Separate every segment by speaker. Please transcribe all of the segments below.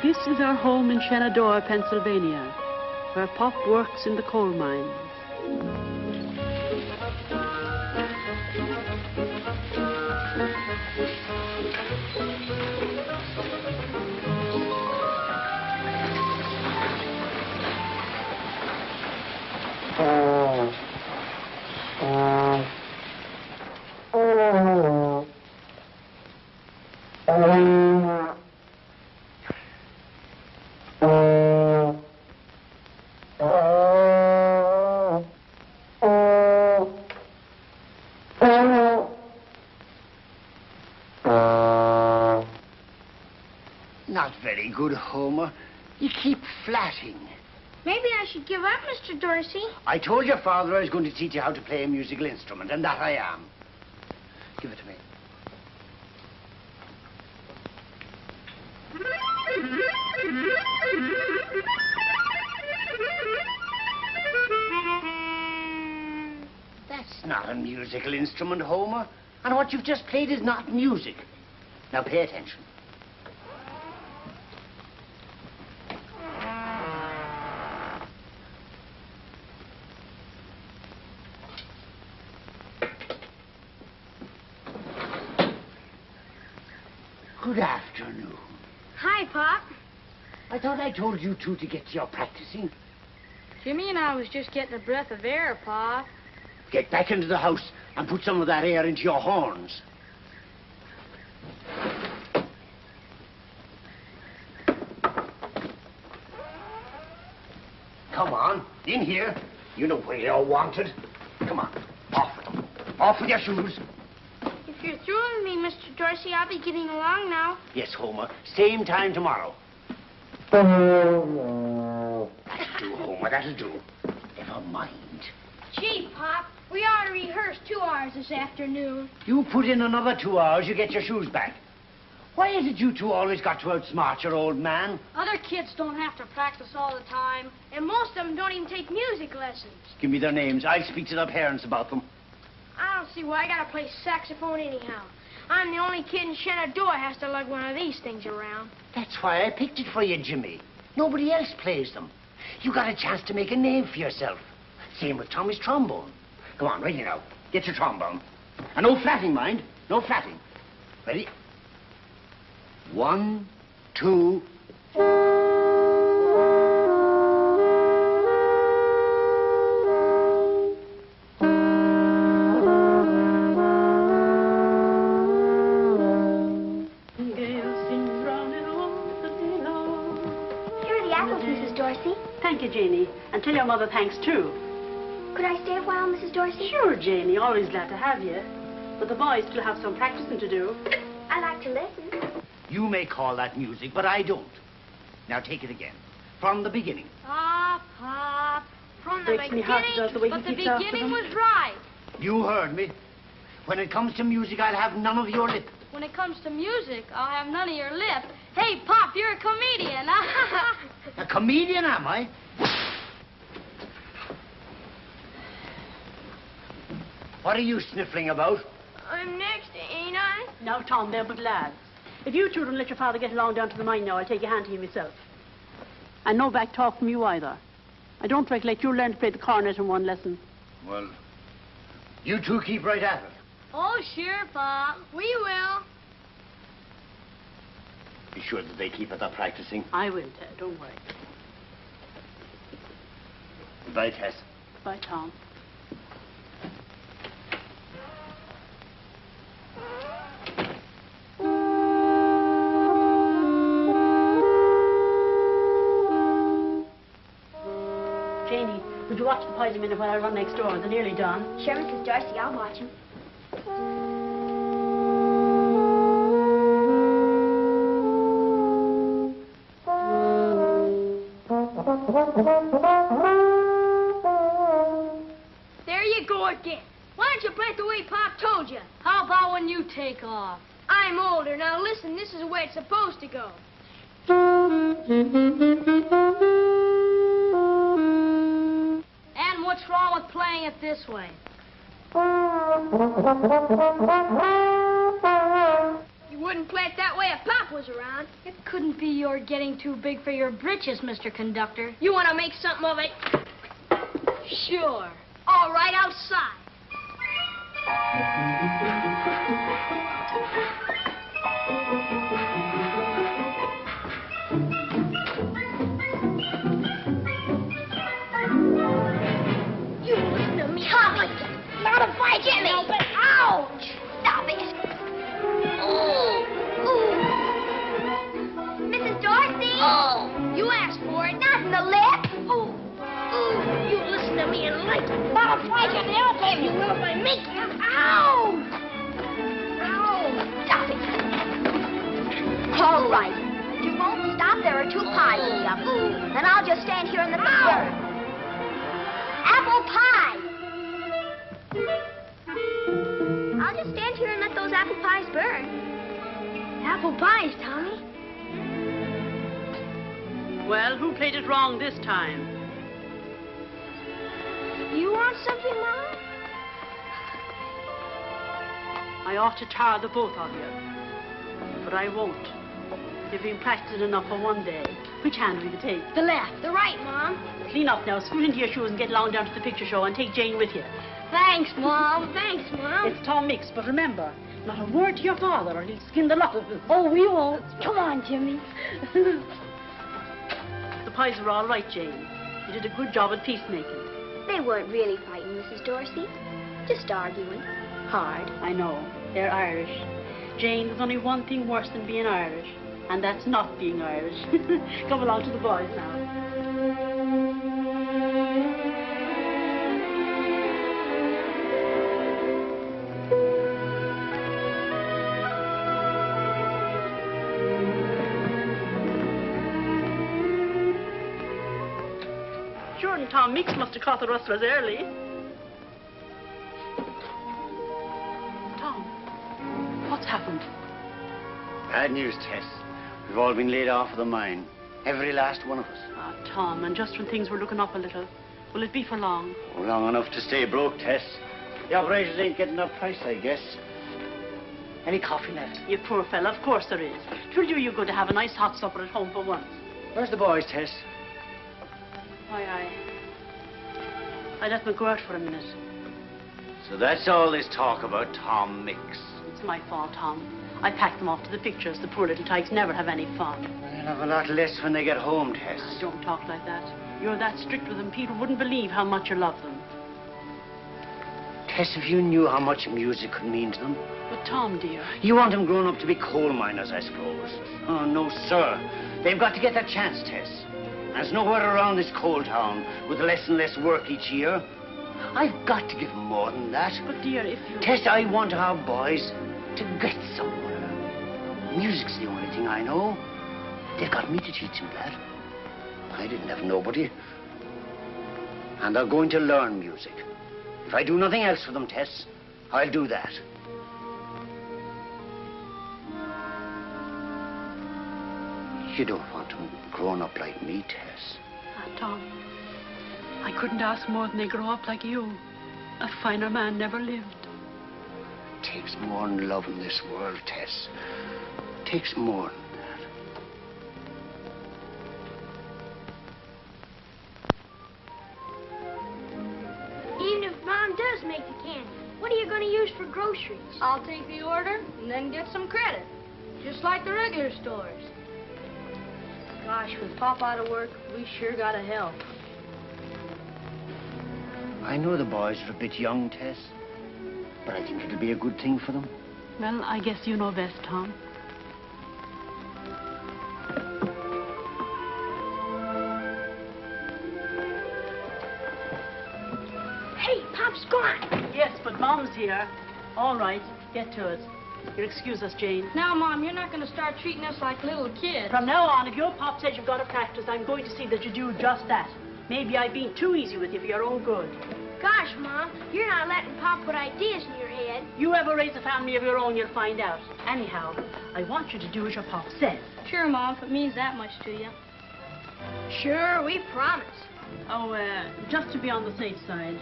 Speaker 1: This is our home in Shenandoah, Pennsylvania, where Pop works in the coal mines.
Speaker 2: Not very good, Homer. You keep flatting.
Speaker 3: Maybe I should give up, Mr. Dorsey.
Speaker 2: I told your father I was going to teach you how to play a musical instrument, and that I am. Give it to me. That's not a musical instrument, Homer. And what you've just played is not music. Now pay attention. Good afternoon.
Speaker 3: Hi, Pop.
Speaker 2: I thought I told you two to get to your practicing.
Speaker 3: Jimmy and I was just getting a breath of air, Pop.
Speaker 2: Get back into the house and put some of that air into your horns. Come on, in here. You know where you're wanted. Come on, off with them. Off with your shoes.
Speaker 3: If you're through with me, Mr. Dorsey, I'll be getting along now.
Speaker 2: Yes, Homer. Same time tomorrow. That'll do, Homer, that'll do. Never mind.
Speaker 3: Gee, Pop, we ought to rehearse 2 hours this afternoon.
Speaker 2: You put in another 2 hours, you get your shoes back. Why is it you two always got to outsmart your old man?
Speaker 3: Other kids don't have to practice all the time, and most of them don't even take music lessons.
Speaker 2: Give me their names. I'll speak to their parents about them.
Speaker 3: I don't see why I gotta play saxophone anyhow. I'm the only kid in Shenandoah has to lug one of these things around.
Speaker 2: That's why I picked it for you, Jimmy. Nobody else plays them. You got a chance to make a name for yourself. Same with Tommy's trombone. Come on, ready now. Get your trombone. And no flatting, mind. No flatting. Ready? 1, 2...
Speaker 1: Thank you, Janie. And tell your mother thanks, too.
Speaker 3: Could I stay a while, Mrs. Dorsey?
Speaker 1: Sure, Janie. Always glad to have you. But the boys still have some practicing to do.
Speaker 3: I like to listen.
Speaker 2: You may call that music, but I don't. Now take it again. From the beginning.
Speaker 3: Pop, Pop. From the
Speaker 1: Breaks me heart, does, the way
Speaker 3: but
Speaker 1: he
Speaker 3: the
Speaker 1: keeps after
Speaker 3: beginning
Speaker 1: them.
Speaker 3: was right.
Speaker 2: You heard me. When it comes to music, I'll have none of your lip.
Speaker 3: When it comes to music, I'll have none of your lip. Hey, Pop, you're a comedian.
Speaker 2: A comedian, am I? What are you sniffling about?
Speaker 3: I'm next, ain't I?
Speaker 1: Now, Tom, they're but lads. If you two don't let your father get along down to the mine now, I'll take a hand to you myself. And no back talk from you either. I don't recollect you learned to play the cornet in one lesson.
Speaker 2: Well, you two keep right at it.
Speaker 3: Oh, sure, Pop. We will.
Speaker 2: Be sure that they keep at their practicing.
Speaker 1: I will, Ted. Don't worry.
Speaker 2: Goodbye, Tess.
Speaker 1: Bye, Tom. Janie, would you watch the pies a minute while I run next door? They're nearly done.
Speaker 3: Sure, Mrs. Dorsey, I'll watch him. There you go again. Why don't you play it the way Pop told you?
Speaker 4: How about when you take off?
Speaker 3: I'm older. Now listen, this is the way it's supposed to go.
Speaker 4: And what's wrong with playing it this way?
Speaker 3: You Wouldn't play it that way if Pop was around.
Speaker 4: It couldn't be you're getting too big for your britches, Mr. Conductor.
Speaker 3: You want to make something of it?
Speaker 4: Sure.
Speaker 3: All right, outside. You listen to me. Tommy! Not if I get me! But ouch! Stop it! Oh! Ooh! Mrs. Dorsey! Oh! You asked for it, not in the lip! Oh! Ooh! You listen to me and like it! Not if I get me! I'll blame you if I make you! Ow! Ow! Stop it!
Speaker 5: All right. If you won't stop, there are 2 pies in the oven. Then I'll just stand here and let them burn. Apple pie! I'll just stand here and let those apple pies burn.
Speaker 3: Apple pies, Tommy.
Speaker 1: Well, who played it wrong this time?
Speaker 3: You want something, Mom?
Speaker 1: I ought to tar the both of you. But I won't. You've been practicing enough for one day. Which hand will you take?
Speaker 3: The left. The right, Mom.
Speaker 1: Clean up now, scoot into your shoes and get along down to the picture show and take Jane with you.
Speaker 3: Thanks, Mom. Thanks, Mom.
Speaker 1: It's Tom Mix, but remember, not a word to your father or he'll skin the lot of us.
Speaker 3: Oh, we won't. Come on, Jimmy.
Speaker 1: The pies are all right, Jane. You did a good job at peacemaking.
Speaker 5: They weren't really fighting, Mrs. Dorsey. Just arguing. Hard.
Speaker 1: I know. They're Irish. Jane, there's only one thing worse than being Irish, and that's not being Irish. Come along to the boys now. Sure, and Tom Mix must have caught the rustlers early. Tom, what's happened?
Speaker 2: Bad news, Tess. We've all been laid off of the mine. Every last one of us.
Speaker 1: Ah, Tom, and just when things were looking up a little. Will it be for long?
Speaker 2: Oh, long enough to stay broke, Tess. The operators ain't getting their price, I guess. Any coffee left?
Speaker 1: You poor fella, of course there is. Sure you're going to have a nice hot supper at home for once.
Speaker 2: Where's the boys, Tess?
Speaker 1: Why, I let them go out for a minute.
Speaker 2: So that's all this talk about Tom Mix.
Speaker 1: It's my fault, Tom. I packed them off to the pictures. The poor little tykes never have any fun.
Speaker 2: They'll have a lot less when they get home, Tess.
Speaker 1: Don't talk like that. You're that strict with them, people wouldn't believe how much you love them.
Speaker 2: Tess, if you knew how much music could mean to them.
Speaker 1: But Tom, dear.
Speaker 2: You want them grown up to be coal miners, I suppose. Oh, no, sir. They've got to get their chance, Tess. There's nowhere around this coal town with less and less work each year. I've got to give them more than that.
Speaker 1: But, dear, if you...
Speaker 2: Tess, I want our boys to get somewhere. Music's the only thing I know. They've got me to teach them that. I didn't have nobody. And they're going to learn music. If I do nothing else for them, Tess, I'll do that. You don't want them growing up like me, Tess.
Speaker 1: Tom, I couldn't ask more than they grow up like you. A finer man never lived.
Speaker 2: It takes more than love in this world, Tess. It takes more than that.
Speaker 3: Even if Mom does make the candy, what are you going to use for groceries?
Speaker 4: I'll take the order and then get some credit. Just like the regular stores. Gosh, with Pop out of work, we sure gotta help.
Speaker 2: I know the boys are a bit young, Tess, but I think it'll be a good thing for them.
Speaker 1: Well, I guess you know best, Tom.
Speaker 3: Hey, Pop's gone.
Speaker 1: Yes, but Mom's here. All right, get to it. You'll excuse us, Jane.
Speaker 4: Now, Mom, you're not gonna start treating us like little kids.
Speaker 1: From now on, if your Pop says you've got to practice, I'm going to see that you do just that. Maybe I've been too easy with you for your own good.
Speaker 3: Gosh, Mom, you're not letting Pop put ideas in your head.
Speaker 1: You ever raise a family of your own, you'll find out. Anyhow, I want you to do as your Pop says.
Speaker 4: Sure, Mom, if it means that much to you.
Speaker 3: Sure, we promise.
Speaker 1: Oh, just to be on the safe side.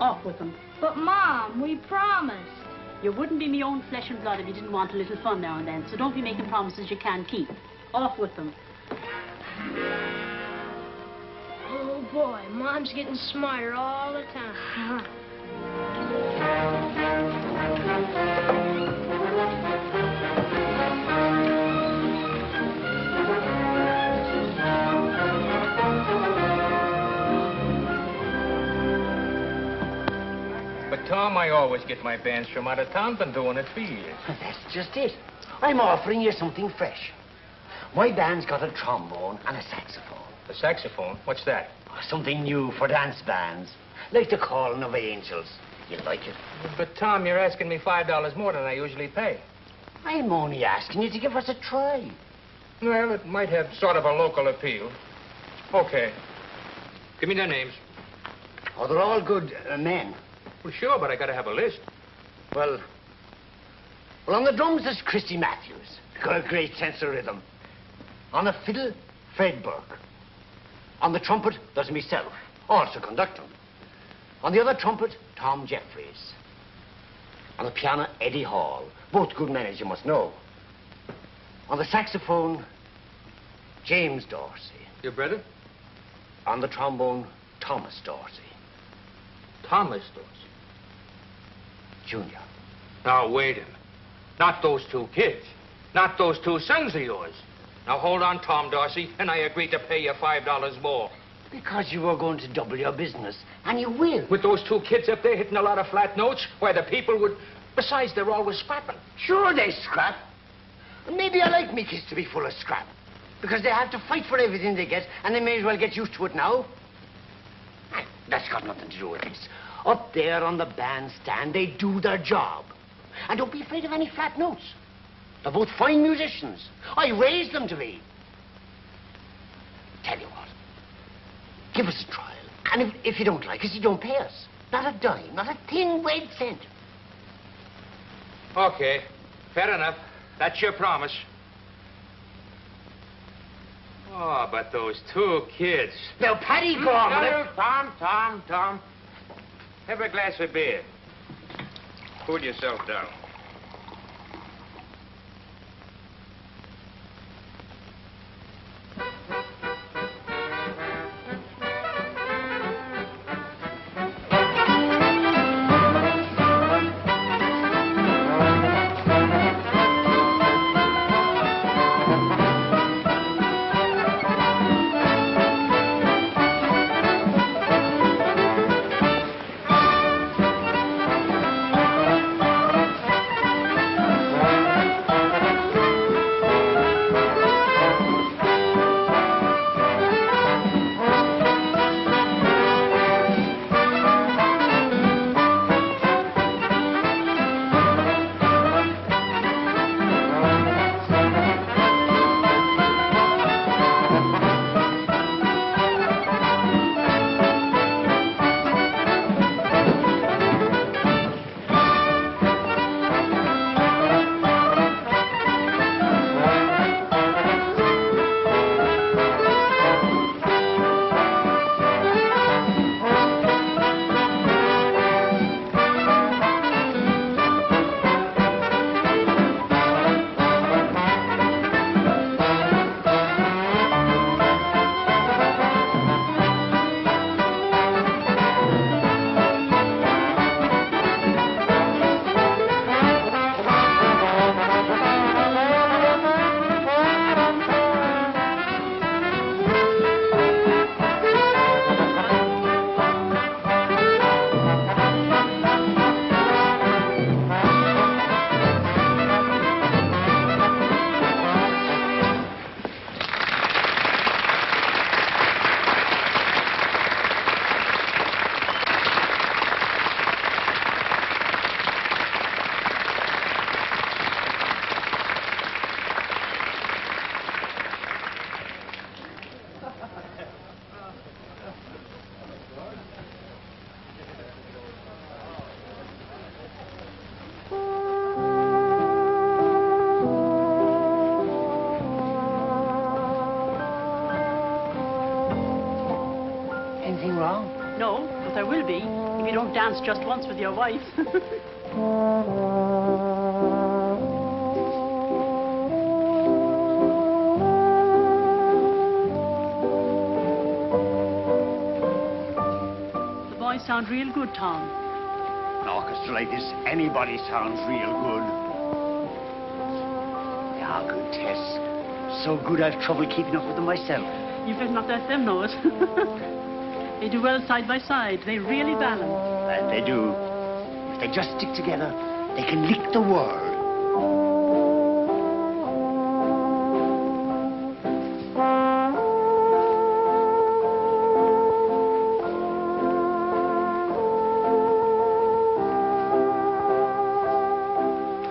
Speaker 1: Off with them.
Speaker 4: But, Mom, we promised.
Speaker 1: You wouldn't be me own flesh and blood if you didn't want a little fun now and then, so don't be making promises you can't keep. Off with them.
Speaker 4: Oh, boy, Mom's getting smarter all the time.
Speaker 6: But, Tom, I always get my bands from out of town. Been doing it for years.
Speaker 2: That's just it. I'm offering you something fresh. My band's got a trombone and a saxophone.
Speaker 6: A saxophone? What's that?
Speaker 2: Something new for dance bands. Like the Calling of Angels. You like it?
Speaker 6: But, Tom, you're asking me $5 more than I usually pay.
Speaker 2: I'm only asking you to give us a try.
Speaker 6: Well, it might have sort of a local appeal. Okay. Give me their names.
Speaker 2: Oh, they're all good men.
Speaker 6: Well, sure, but I gotta have a list.
Speaker 2: Well, on the drums, there's Christy Matthews. Got a great sense of rhythm. On the fiddle, Fred Burke. On the trumpet, there's myself, also conducting. On the other trumpet, Tom Jeffries. On the piano, Eddie Hall. Both good men, as you must know. On the saxophone, James Dorsey.
Speaker 6: Your brother?
Speaker 2: On the trombone, Thomas Dorsey.
Speaker 6: Thomas Dorsey.
Speaker 2: Junior.
Speaker 6: Now, wait a minute. Not those two kids. Not those two sons of yours. Now, hold on, Tom Dorsey, and I agree to pay you $5 more.
Speaker 2: Because you were going to double your business, and you will.
Speaker 6: With those two kids up there hitting a lot of flat notes, why the people would... Besides, they're always scrapping.
Speaker 2: Sure, they scrap. And maybe I like me kids to be full of scrap. Because they have to fight for everything they get, and they may as well get used to it now. That's got nothing to do with this. Up there on the bandstand, they do their job. And don't be afraid of any flat notes. They're both fine musicians. I raised them to be. Tell you what. Give us a trial. And if you don't like us, you don't pay us. Not a dime, not a thin red cent.
Speaker 6: Okay, fair enough. That's your promise. Oh, but those two kids.
Speaker 2: Now, Paddy, go on.
Speaker 6: No, Tom. Have a glass of beer. Cool yourself down.
Speaker 1: No, but there will be if you don't dance just once with your wife. sound real good, Tom.
Speaker 2: An orchestra like this, anybody sounds real good. They are good, Tess. So good I've trouble keeping up with them myself.
Speaker 1: You better not let them know it. They do well side by side. They really balance.
Speaker 2: That they do. If they just stick together, they can lick the world.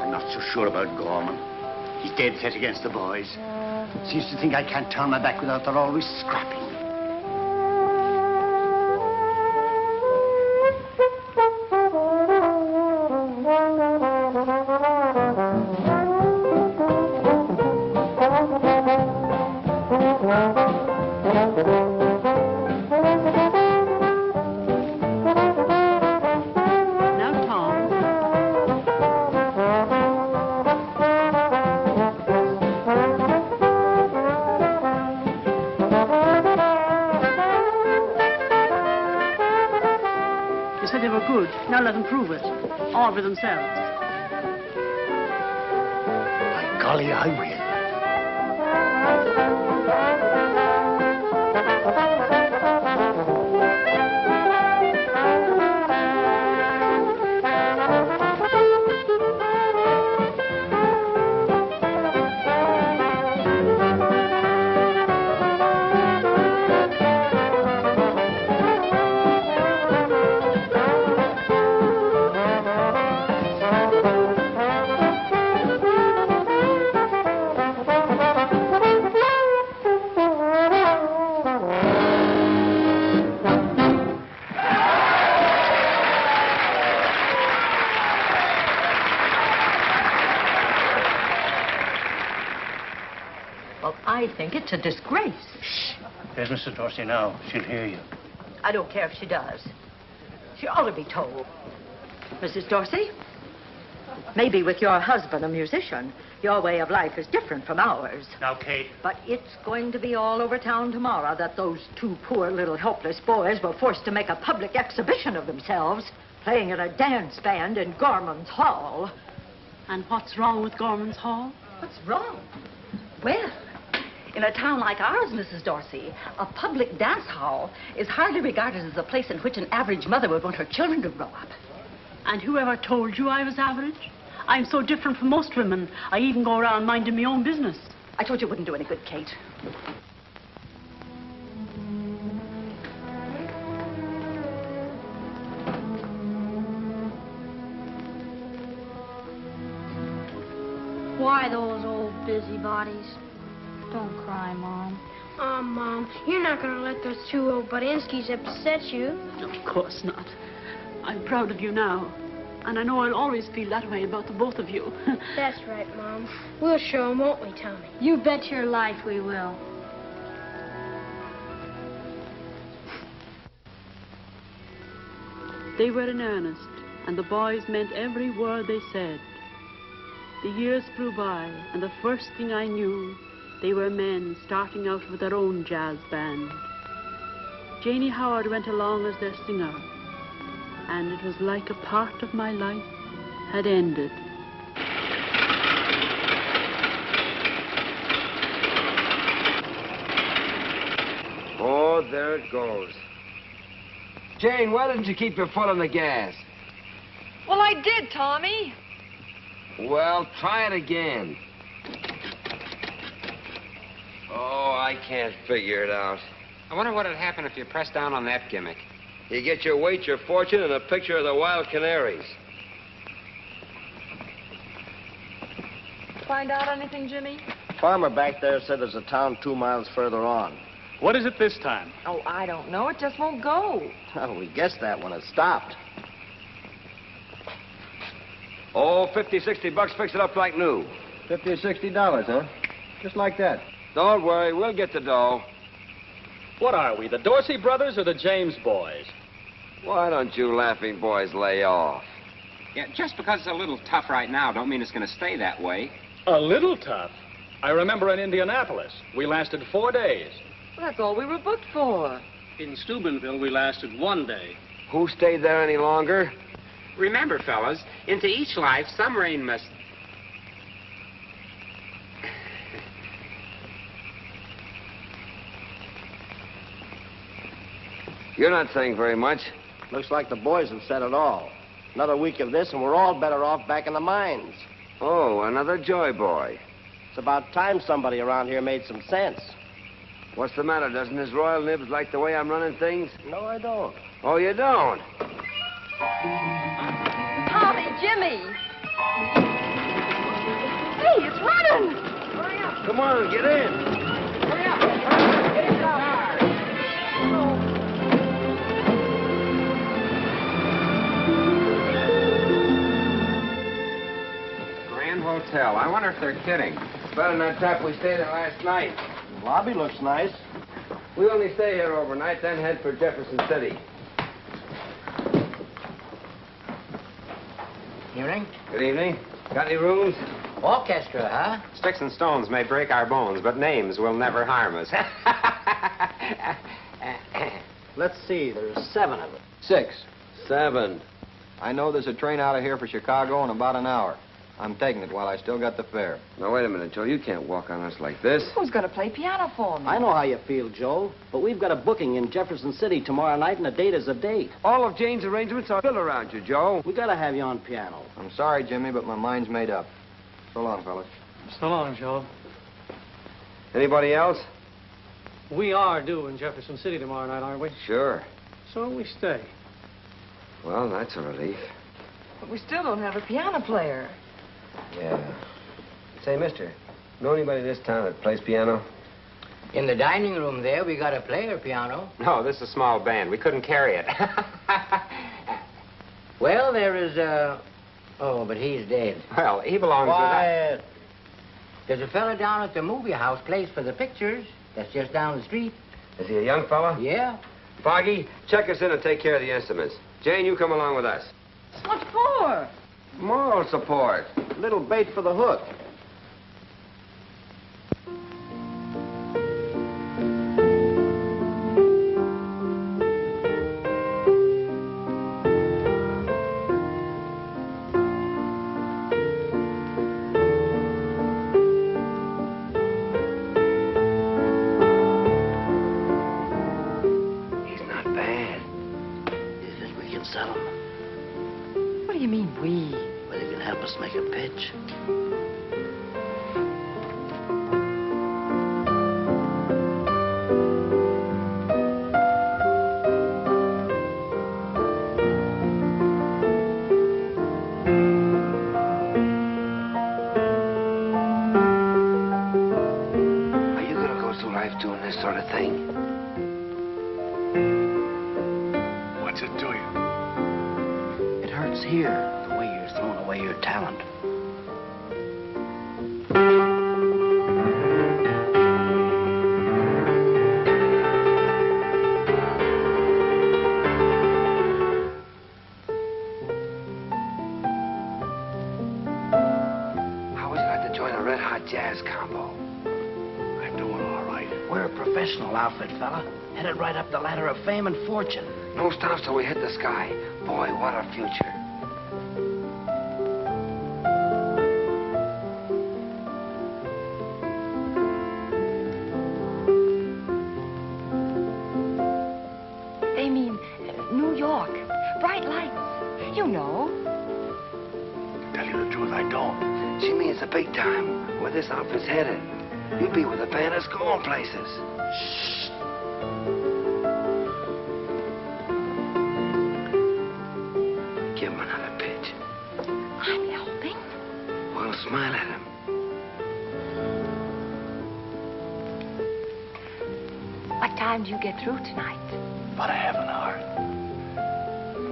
Speaker 2: I'm not so sure about Gorman. He's dead set against the boys. Seems to think I can't turn my back without they're always scrapping.
Speaker 1: Now let them prove it, all for themselves.
Speaker 2: By golly, I will.
Speaker 7: I think it's a disgrace.
Speaker 2: Shh. There's Mrs. Dorsey now. She'll hear you.
Speaker 7: I don't care if she does. She ought to be told. Mrs. Dorsey, maybe with your husband a musician, your way of life is different from ours.
Speaker 2: Now, Kate.
Speaker 7: But it's going to be all over town tomorrow that those two poor little helpless boys were forced to make a public exhibition of themselves, playing in a dance band in Gorman's Hall.
Speaker 1: And what's wrong with Gorman's Hall?
Speaker 7: What's wrong? Well, in a town like ours, Mrs. Dorsey, a public dance hall is hardly regarded as a place in which an average mother would want her children to grow up.
Speaker 1: And whoever told you I was average? I'm so different from most women, I even go around minding my own business.
Speaker 7: I told you it wouldn't do any good, Kate.
Speaker 3: Why those old busybodies?
Speaker 4: Don't cry, Mom.
Speaker 3: Oh, Mom, you're not going to let those two old Budinskis upset you.
Speaker 1: Of course not. I'm proud of you now. And I know I'll always feel that way about the both of you.
Speaker 3: That's right, Mom. We'll show them, won't we, Tommy?
Speaker 4: You bet your life we will.
Speaker 1: They were in earnest, and the boys meant every word they said. The years flew by, and the first thing I knew, they were men starting out with their own jazz band. Janie Howard went along as their singer, and it was like a part of my life had ended.
Speaker 8: Oh, there it goes. Jane, why didn't you keep your foot on the gas?
Speaker 9: Well, I did, Tommy.
Speaker 8: Well, try it again. Oh, I can't figure it out.
Speaker 6: I wonder what'd happen if you pressed down on that gimmick.
Speaker 8: You get your weight, your fortune, and a picture of the wild canaries.
Speaker 9: Find out anything, Jimmy?
Speaker 10: Farmer back there said there's a town 2 miles further on.
Speaker 11: What is it this time?
Speaker 9: Oh, I don't know. It just won't go.
Speaker 10: Well, we guessed that when it stopped.
Speaker 8: Oh, 50, 60 bucks, fix it up like new.
Speaker 10: $50 or $60, huh? Just like that.
Speaker 8: Don't worry, we'll get the dough.
Speaker 11: What are we, the Dorsey Brothers or the James boys?
Speaker 8: Why don't you laughing boys lay off?
Speaker 6: Yeah, just because it's a little tough right now don't mean it's going to stay that way.
Speaker 11: A little tough? I remember in Indianapolis, we lasted 4 days.
Speaker 9: Well, that's all we were booked for.
Speaker 11: In Steubenville, we lasted 1 day.
Speaker 8: Who stayed there any longer?
Speaker 12: Remember, fellas, into each life, some rain must...
Speaker 8: You're not saying very much.
Speaker 10: Looks like the boys have said it all. Another week of this, and we're all better off back in the mines.
Speaker 8: Oh, another joy boy.
Speaker 10: It's about time somebody around here made some sense.
Speaker 8: What's the matter? Doesn't his royal nibs like the way I'm running things?
Speaker 10: No, I don't.
Speaker 8: Oh, you don't?
Speaker 9: Tommy, Jimmy. Hey, it's running.
Speaker 12: Hurry up.
Speaker 8: Come on, get in.
Speaker 12: Hurry up. Get in the car. Grand Hotel. I wonder if they're kidding.
Speaker 8: Better than that trap we stayed in last night.
Speaker 10: The lobby looks nice.
Speaker 8: We only stay here overnight, then head for Jefferson City.
Speaker 2: Evening.
Speaker 8: Good evening. Got any rooms?
Speaker 2: Orchestra, huh?
Speaker 12: Sticks and stones may break our bones, but names will never harm us.
Speaker 13: Let's see, there's 7 of it.
Speaker 8: 6. 7.
Speaker 13: I know there's a train out of here for Chicago in about an hour. I'm taking it while I still got the fare.
Speaker 8: Now, wait a minute, Joe. You can't walk on us like this.
Speaker 9: Who's going to play piano for me?
Speaker 13: I know how you feel, Joe, but we've got a booking in Jefferson City tomorrow night, and a date is a date.
Speaker 8: All of Jane's arrangements are built around you, Joe.
Speaker 13: We gotta have you on piano. I'm sorry, Jimmy, but my mind's made up. So long, fellas.
Speaker 14: So long, Joe.
Speaker 8: Anybody else?
Speaker 14: We are due in Jefferson City tomorrow night, aren't we?
Speaker 8: Sure.
Speaker 14: So we stay.
Speaker 8: Well, that's a relief.
Speaker 9: But we still don't have a piano player.
Speaker 8: Yeah. Say, mister, know anybody in this town that plays piano?
Speaker 2: In the dining room there, we got a player piano.
Speaker 12: No, this is a small band. We couldn't carry it.
Speaker 2: Well, there is oh, but he's dead.
Speaker 12: Well, he belongs
Speaker 2: Quiet. There's a fella down at the movie house, plays for the pictures. That's just down the street.
Speaker 8: Is he a young fella?
Speaker 2: Yeah.
Speaker 8: Foggy, check us in and take care of the instruments. Jane, you come along with us.
Speaker 9: What for?
Speaker 8: Moral support.
Speaker 13: Little bait for the hook.
Speaker 8: He's not bad.
Speaker 10: You think we can sell him?
Speaker 9: What do you mean, we?
Speaker 10: Well, you can help us make a pitch.
Speaker 8: Are you gonna go through life doing this sort of thing?
Speaker 10: What's it to you? It hurts here, the way you're throwing away your talent.
Speaker 8: How would you like to join a red-hot jazz combo?
Speaker 10: I'm doing all right. We're a professional outfit, fella. Headed right up the ladder of fame and fortune.
Speaker 8: No stops till we hit the sky. Boy, what a future.
Speaker 9: They mean New York. Bright lights. You know.
Speaker 10: Tell you the truth, I don't.
Speaker 8: She means the big time, where this outfit's headed. You'll be with a band that's going places.
Speaker 10: Shh.
Speaker 8: Give him another pitch.
Speaker 9: I'm helping.
Speaker 8: Well, smile at him.
Speaker 9: What time do you get through tonight?
Speaker 10: About a half an hour.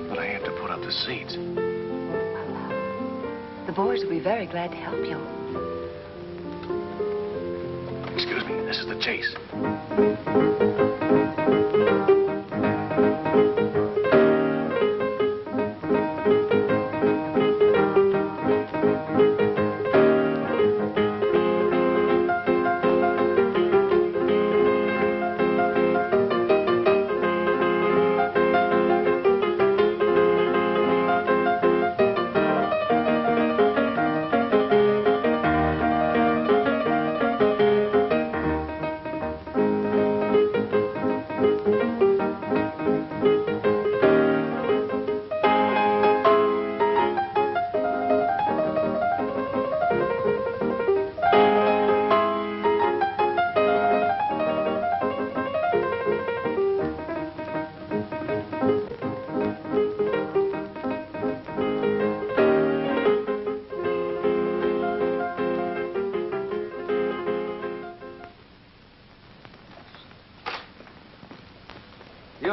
Speaker 10: But I have to put up the seats.
Speaker 9: The boys will be very glad to help you.
Speaker 10: Excuse me, this is the chase.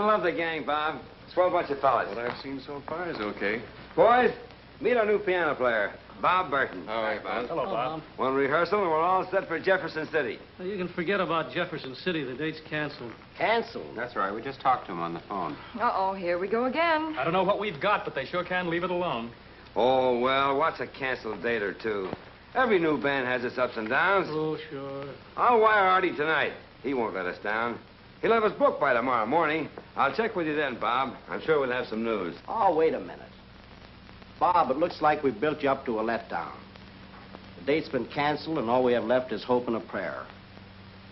Speaker 8: gonna love the gang, Bob. Swell bunch of fellas.
Speaker 15: What I've seen so far is okay.
Speaker 8: Boys, meet our new piano player, Bob Burton.
Speaker 15: All right, Bob.
Speaker 14: Hello, Bob.
Speaker 8: One rehearsal and we're all set for Jefferson City.
Speaker 14: Well, you can forget about Jefferson City. The date's canceled.
Speaker 2: Canceled?
Speaker 12: That's right. We just talked to him on the phone.
Speaker 9: Uh-oh, here we go again.
Speaker 11: I don't know what we've got, but they sure can leave it alone.
Speaker 8: Oh, well, what's a canceled date or two? Every new band has its ups and downs.
Speaker 14: Oh, sure.
Speaker 8: I'll wire Artie tonight. He won't let us down. He'll have us booked by tomorrow morning. I'll check with you then, Bob. I'm sure we'll have some news.
Speaker 10: Oh, wait a minute. Bob, it looks like we've built you up to a letdown. The date's been canceled, and all we have left is hope and a prayer.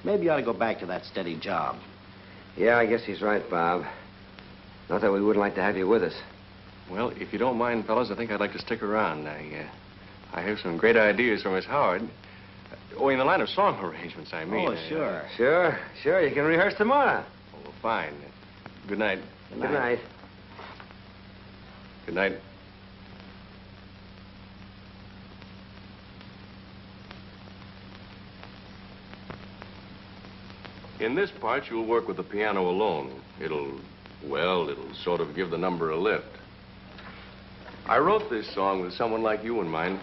Speaker 10: Maybe you ought to go back to that steady job.
Speaker 8: Yeah, I guess he's right, Bob. Not that we wouldn't like to have you with us.
Speaker 15: Well, if you don't mind, fellas, I think I'd like to stick around. I have some great ideas from Miss Howard. In the line of song arrangements, I mean.
Speaker 10: Oh, sure.
Speaker 8: Sure. You can rehearse tomorrow.
Speaker 15: Oh, fine. Good night.
Speaker 8: Good night.
Speaker 15: Good night. In this part, you'll work with the piano alone. It'll sort of give the number a lift. I wrote this song with someone like you in mind.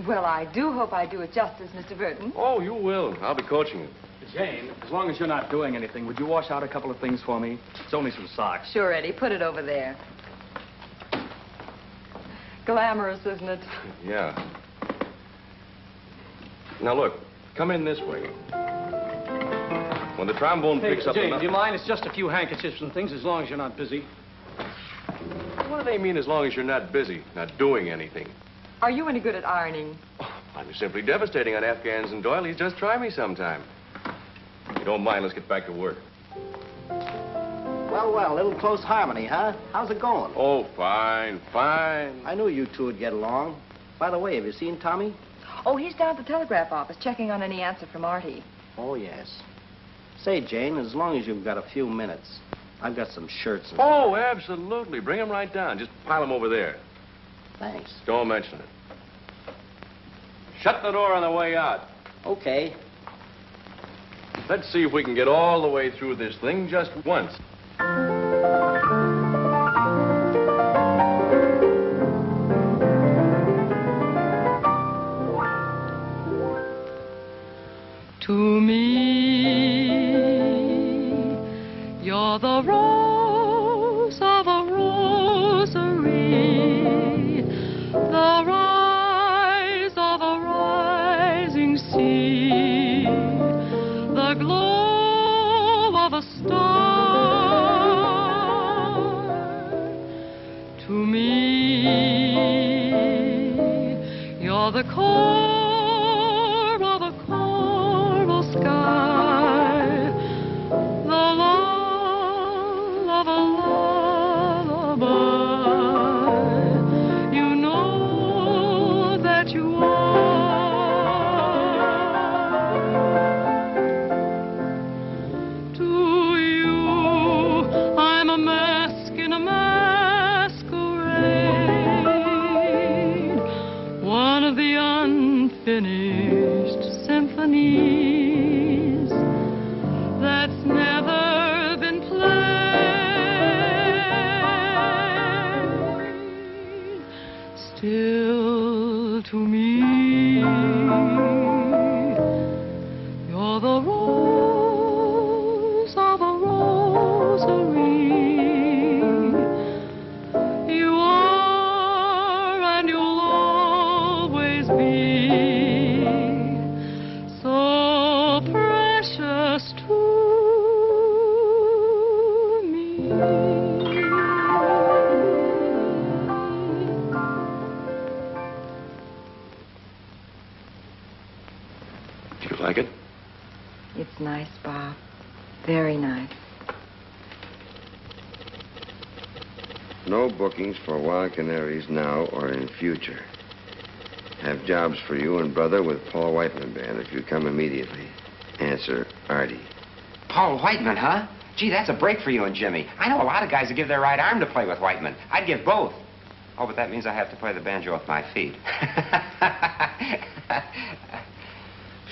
Speaker 9: Well, I do hope I do it justice, Mr. Burton.
Speaker 15: Oh, you will. I'll be coaching you.
Speaker 11: Jane, as long as you're not doing anything, would you wash out a couple of things for me? It's only some socks.
Speaker 9: Sure, Eddie. Put it over there. Glamorous, isn't it?
Speaker 15: Yeah. Now, look. Come in this way. When the trombone picks up...
Speaker 14: Jane, do you mind? It's just a few handkerchiefs and things, as long as you're not busy.
Speaker 15: What do they mean, as long as you're not busy, not doing anything?
Speaker 9: Are you any good at ironing?
Speaker 15: Oh, I'm simply devastating on Afghans and doilies. Just try me sometime. If you don't mind, let's get back to work.
Speaker 10: Well, a little close harmony, huh? How's it going?
Speaker 15: Oh, fine.
Speaker 10: I knew you two would get along. By the way, have you seen Tommy?
Speaker 9: Oh, he's down at the telegraph office checking on any answer from Artie.
Speaker 10: Oh, yes. Say, Jane, as long as you've got a few minutes, I've got some shirts.
Speaker 15: Oh, absolutely. Bring them right down. Just pile them over there.
Speaker 10: Thanks.
Speaker 15: Don't mention it. Shut the door on the way out.
Speaker 10: Okay.
Speaker 15: Let's see if we can get all the way through this thing just once.
Speaker 16: To me, you're the rose of a rosary, the rise of a rising sea, the glow of a star. To me, you're the core of a coral sky, the lull of a lullaby. You know that you are. To you, I'm a mask in a masquerade, one of the unfinished symphonies that's never been played. Still, to me, you're the rose of a rosary. You are, and you'll always be, so precious to me.
Speaker 15: Do you like it?
Speaker 9: It's nice, Bob. Very nice.
Speaker 8: No bookings for Wild Canaries now or in future. Have jobs for you and brother with Paul Whiteman Band if you come immediately. Answer, Artie.
Speaker 12: Paul Whiteman, huh? Gee, that's a break for you and Jimmy. I know a lot of guys who give their right arm to play with Whiteman. I'd give both. Oh, but that means I have to play the banjo with my feet.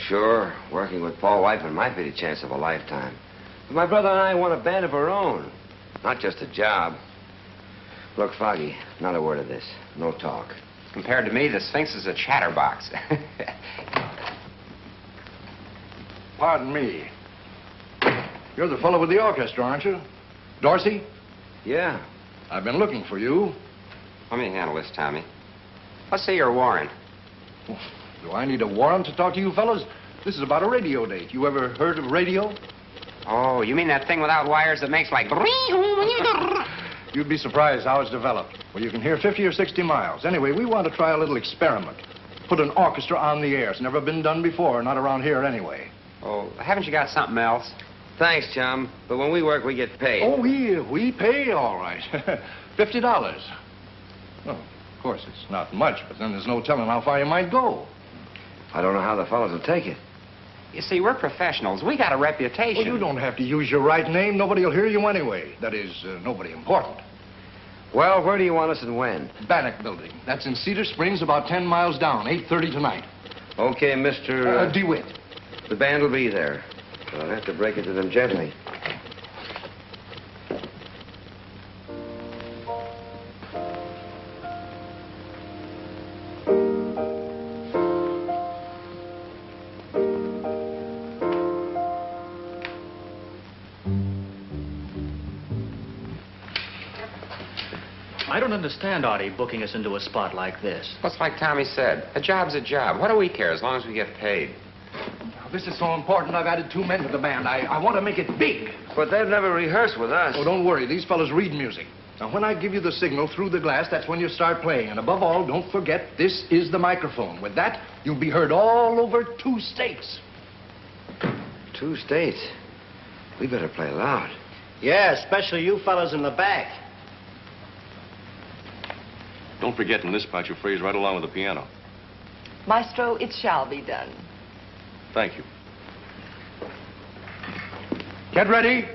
Speaker 8: Sure, working with Paul Whiteman might be the chance of a lifetime. But my brother and I want a band of our own. Not just a job. Look, Foggy, not a word of this. No talk.
Speaker 12: Compared to me, the Sphinx is a chatterbox.
Speaker 17: Pardon me. You're the fellow with the orchestra, aren't you? Dorsey?
Speaker 8: Yeah.
Speaker 17: I've been looking for you.
Speaker 12: Let me handle this, Tommy. Let's say you're Warren.
Speaker 17: Do I need a warrant to talk to you fellas? This is about a radio date. You ever heard of radio?
Speaker 12: Oh, you mean that thing without wires that makes like...
Speaker 17: You'd be surprised how it's developed. Well, you can hear 50 or 60 miles. Anyway, we want to try a little experiment. Put an orchestra on the air. It's never been done before, not around here anyway.
Speaker 12: Oh, haven't you got something else?
Speaker 8: Thanks, chum. But when we work, we get paid.
Speaker 17: Oh, we pay all right. $50. Well, of course, it's not much, but then there's no telling how far you might go.
Speaker 8: I don't know how the fellows will take it.
Speaker 12: You see, we're professionals. We got a reputation.
Speaker 17: Well, you don't have to use your right name. Nobody will hear you anyway. That is, nobody important.
Speaker 8: Well, where do you want us and when?
Speaker 17: Bannock Building. That's in Cedar Springs, about 10 miles down, 8:30 tonight.
Speaker 8: Okay, Mr.
Speaker 17: DeWitt.
Speaker 8: The band will be there. But I'll have to break it to them gently.
Speaker 18: I don't understand Artie booking us into a spot like this.
Speaker 12: Well, it's like Tommy said. A job's a job. What do we care as long as we get paid?
Speaker 17: This is so important, I've added 2 men to the band. I want to make it big.
Speaker 8: But they've never rehearsed with us.
Speaker 17: Oh, don't worry. These fellas read music. Now, when I give you the signal through the glass, that's when you start playing. And above all, don't forget, this is the microphone. With that, you'll be heard all over 2 states.
Speaker 8: 2 states? We better play loud.
Speaker 10: Yeah, especially you fellas in the back.
Speaker 15: Don't forget, in this part, you phrase right along with the piano.
Speaker 9: Maestro, it shall be done.
Speaker 15: Thank you.
Speaker 17: Get ready.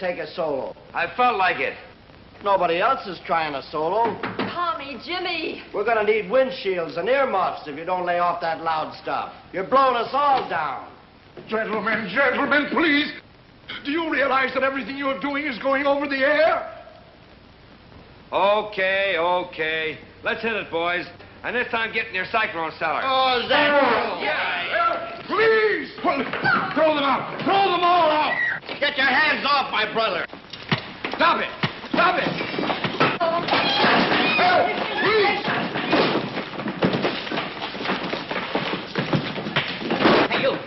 Speaker 10: Take a solo.
Speaker 8: I felt like it.
Speaker 10: Nobody else is trying a solo.
Speaker 9: Tommy, Jimmy.
Speaker 10: We're gonna need windshields and earmuffs if you don't lay off that loud stuff. You're blowing us all down.
Speaker 17: Gentlemen, please. Do you realize that everything you're doing is going over the air?
Speaker 8: Okay. Let's hit it, boys. And this time get in your cyclone cellar.
Speaker 10: Oh, is that true?
Speaker 17: Yeah. Please! Throw them out! Throw them all out!
Speaker 10: Get your hands off my brother!
Speaker 17: Stop it! Stop it! Help! Please!
Speaker 2: Hey, you!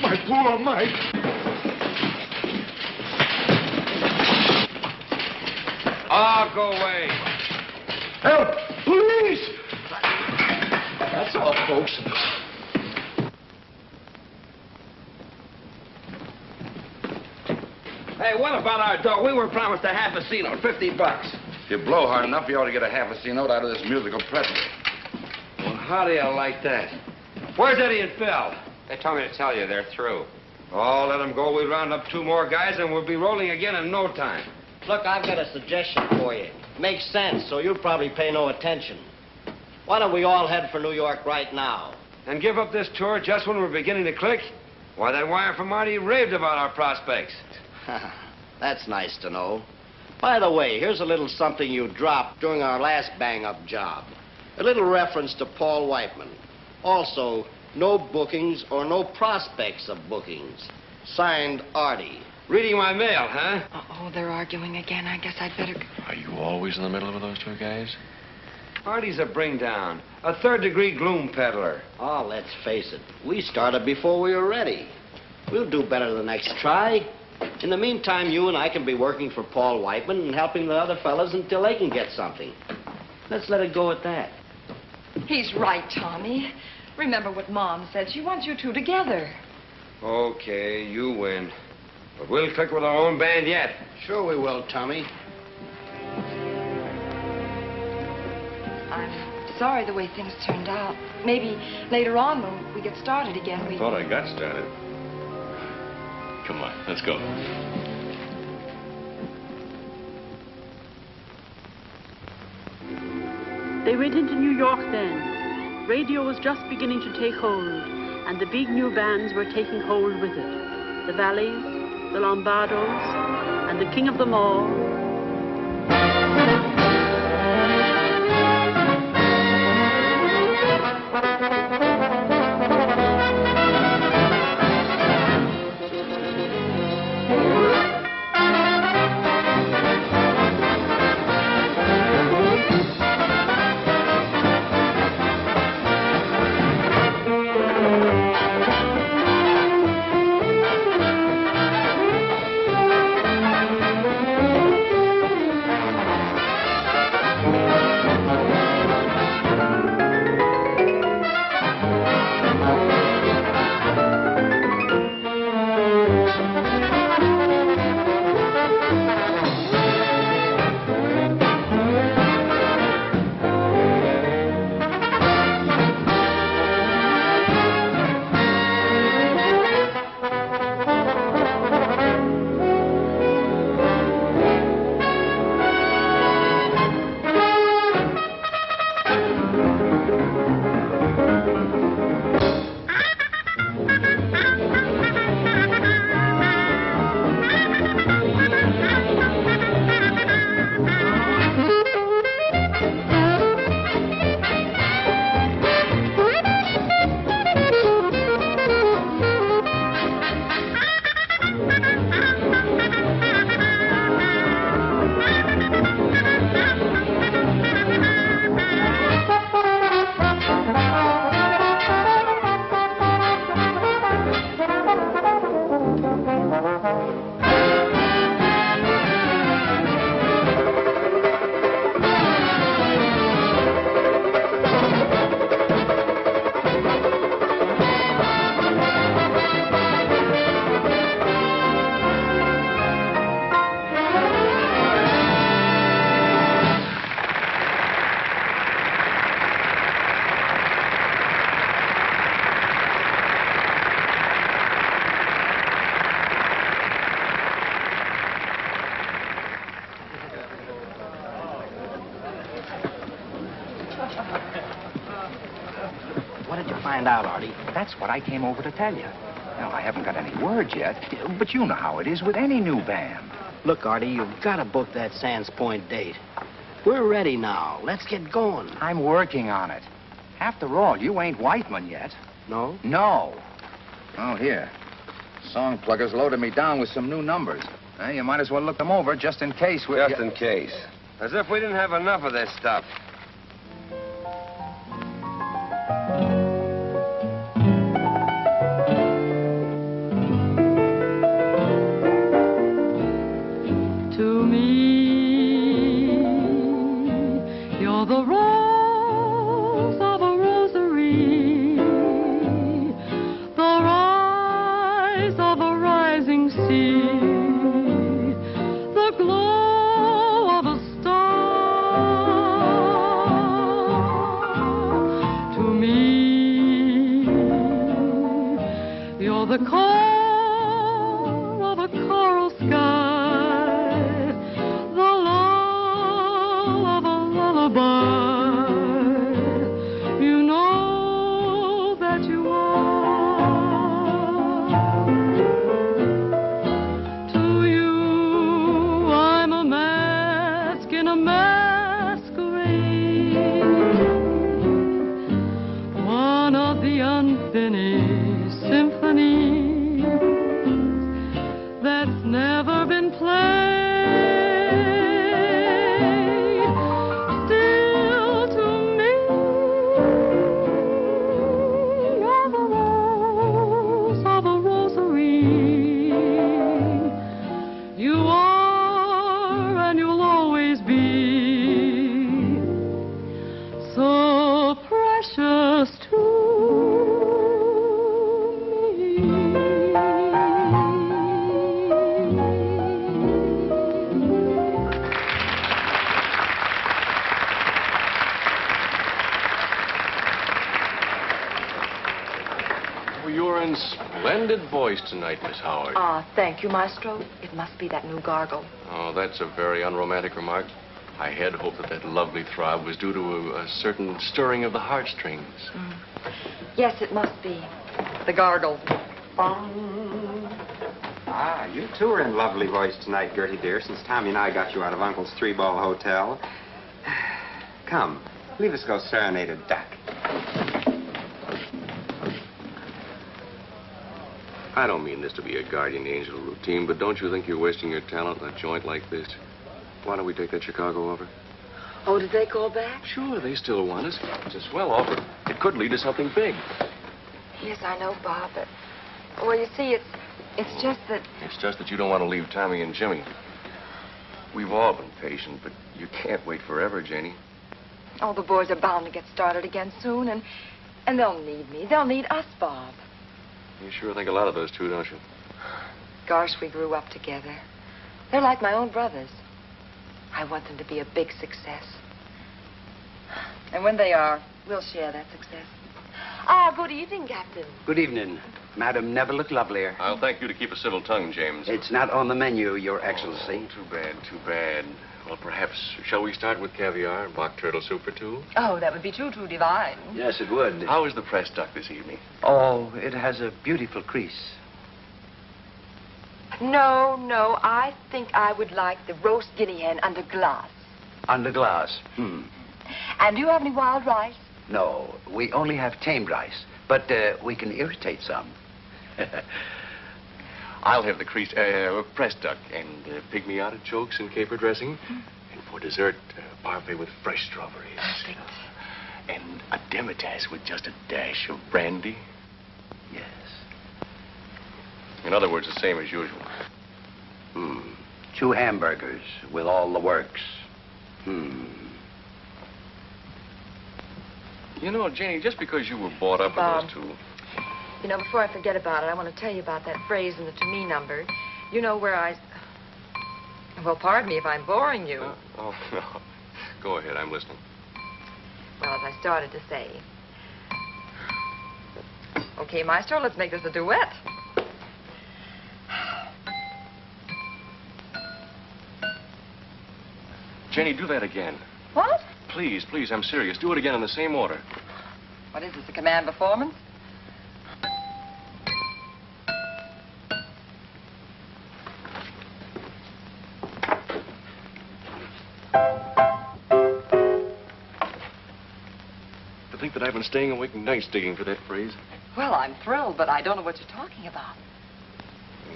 Speaker 17: My poor Mike!
Speaker 8: Oh, go away.
Speaker 17: Help! Please! That's all, folks.
Speaker 19: Hey, what about our dough? We were promised a half a C note, $50.
Speaker 20: If you blow hard enough, you ought to get a half a C note out of this musical pretzel.
Speaker 19: Well, how do you like that? Where's Eddie and Phil?
Speaker 12: They told me to tell you they're through.
Speaker 8: Oh, let them go. We'll round up 2 more guys, and we'll be rolling again in no time.
Speaker 10: Look, I've got a suggestion for you. Makes sense, so you'll probably pay no attention. Why don't we all head for New York right now?
Speaker 8: And give up this tour just when we're beginning to click? Why, that wire from Marty raved about our prospects.
Speaker 10: That's nice to know. By the way, here's a little something you dropped during our last bang-up job. A little reference to Paul Whiteman. Also, no bookings or no prospects of bookings. Signed, Artie.
Speaker 8: Reading my mail, huh?
Speaker 9: Oh, they're arguing again. I guess I'd better...
Speaker 15: Are you always in the middle of those 2 guys?
Speaker 8: Artie's a bring-down. A third-degree gloom peddler.
Speaker 10: Oh, let's face it. We started before we were ready. We'll do better the next try. In the meantime, you and I can be working for Paul Whiteman and helping the other fellas until they can get something. Let's let it go at that.
Speaker 9: He's right, Tommy. Remember what Mom said. She wants you 2 together.
Speaker 8: Okay, you win. But we'll click with our own band yet.
Speaker 10: Sure we will, Tommy.
Speaker 9: I'm sorry the way things turned out. Maybe later on when we get started again, we...
Speaker 15: I thought I got started. Come on, let's go.
Speaker 1: They went into New York then. Radio was just beginning to take hold, and the big new bands were taking hold with it. The Valleys, the Lombardos, and the king of them all,
Speaker 10: Out, Artie?
Speaker 21: That's what I came over to tell you. Now, I haven't got any word yet, but you know how it is with any new band.
Speaker 10: Look, Artie, you've got to book that Sands Point date. We're ready now. Let's get going.
Speaker 21: I'm working on it. After all, you ain't Whiteman yet.
Speaker 10: No?
Speaker 21: No. Oh, here. Song Plugger's loaded me down with some new numbers. You might as well look them over just in case we...
Speaker 8: Just in case. As if we didn't have enough of this stuff.
Speaker 16: Sea. or the call of a coral sky, the lull of a lullaby, you know that you are. To you, I'm a mask in a masquerade, one of the unfinished symphonies that's never been played. Still to me, you're the rose of a rosary. You are and you'll always be so precious to
Speaker 15: You're in splendid voice tonight, Miss Howard.
Speaker 9: Ah, thank you, Maestro. It must be that new gargle.
Speaker 15: Oh, that's a very unromantic remark. I had hoped that lovely throb was due to a certain stirring of the heartstrings.
Speaker 9: Yes, it must be. The gargle.
Speaker 12: Ah, you too are in lovely voice tonight, Gertie dear, since Tommy and I got you out of Uncle's three-ball hotel. Come, leave us go serenade a duck.
Speaker 15: I don't mean this to be a guardian angel routine, but don't you think you're wasting your talent in a joint like this? Why don't we take that Chicago over?
Speaker 9: Oh, did they call back?
Speaker 15: Sure, they still want us. It's a swell offer. It could lead to something big.
Speaker 9: Yes, I know, Bob, but... Well, you see, it's just that...
Speaker 15: It's just that you don't want to leave Tommy and Jimmy. We've all been patient, but you can't wait forever, Janie.
Speaker 9: Oh, the boys are bound to get started again soon, and they'll need me. They'll need us, Bob.
Speaker 15: You sure think a lot of those two, don't you?
Speaker 9: Gosh, we grew up together. They're like my own brothers. I want them to be a big success. And when they are, we'll share that success. Ah, good evening, Captain.
Speaker 5: Good evening. Madam never looked lovelier.
Speaker 15: I'll thank you to keep a civil tongue, James.
Speaker 5: It's not on the menu, Your Excellency.
Speaker 15: Oh, too bad, too bad. Well, perhaps, shall we start with caviar and mock turtle soup for two?
Speaker 9: Oh, that would be too divine.
Speaker 5: Yes, it would.
Speaker 15: How is the pressed duck this evening?
Speaker 5: Oh, it has a beautiful crease.
Speaker 9: No, I think I would like the roast guinea hen under glass.
Speaker 5: Under glass.
Speaker 9: And do you have any wild rice?
Speaker 5: No, we only have tamed rice, but we can irritate some.
Speaker 15: I'll have the creased, pressed duck and pygmy artichokes and caper dressing. And for dessert, parfait with fresh strawberries.
Speaker 9: Perfect.
Speaker 15: And a demitasse with just a dash of brandy.
Speaker 5: Yes.
Speaker 15: In other words, the same as usual.
Speaker 5: 2 hamburgers with all the works.
Speaker 15: You know, Janie, just because you were brought up
Speaker 9: Bob.
Speaker 15: with those two...
Speaker 9: You know, before I forget about it, I want to tell you about that phrase in the to me number. You know where I... Well, pardon me if I'm boring you.
Speaker 15: Oh, no. Go ahead, I'm listening.
Speaker 9: Well, as I started to say. Okay, Maestro, let's make this a duet.
Speaker 15: Jenny, do that again.
Speaker 9: What?
Speaker 15: Please, please, I'm serious. Do it again in the same order.
Speaker 9: What is this, a command performance?
Speaker 15: To think that I've been staying awake nights digging for that phrase.
Speaker 9: Well, I'm thrilled, but I don't know what you're talking about.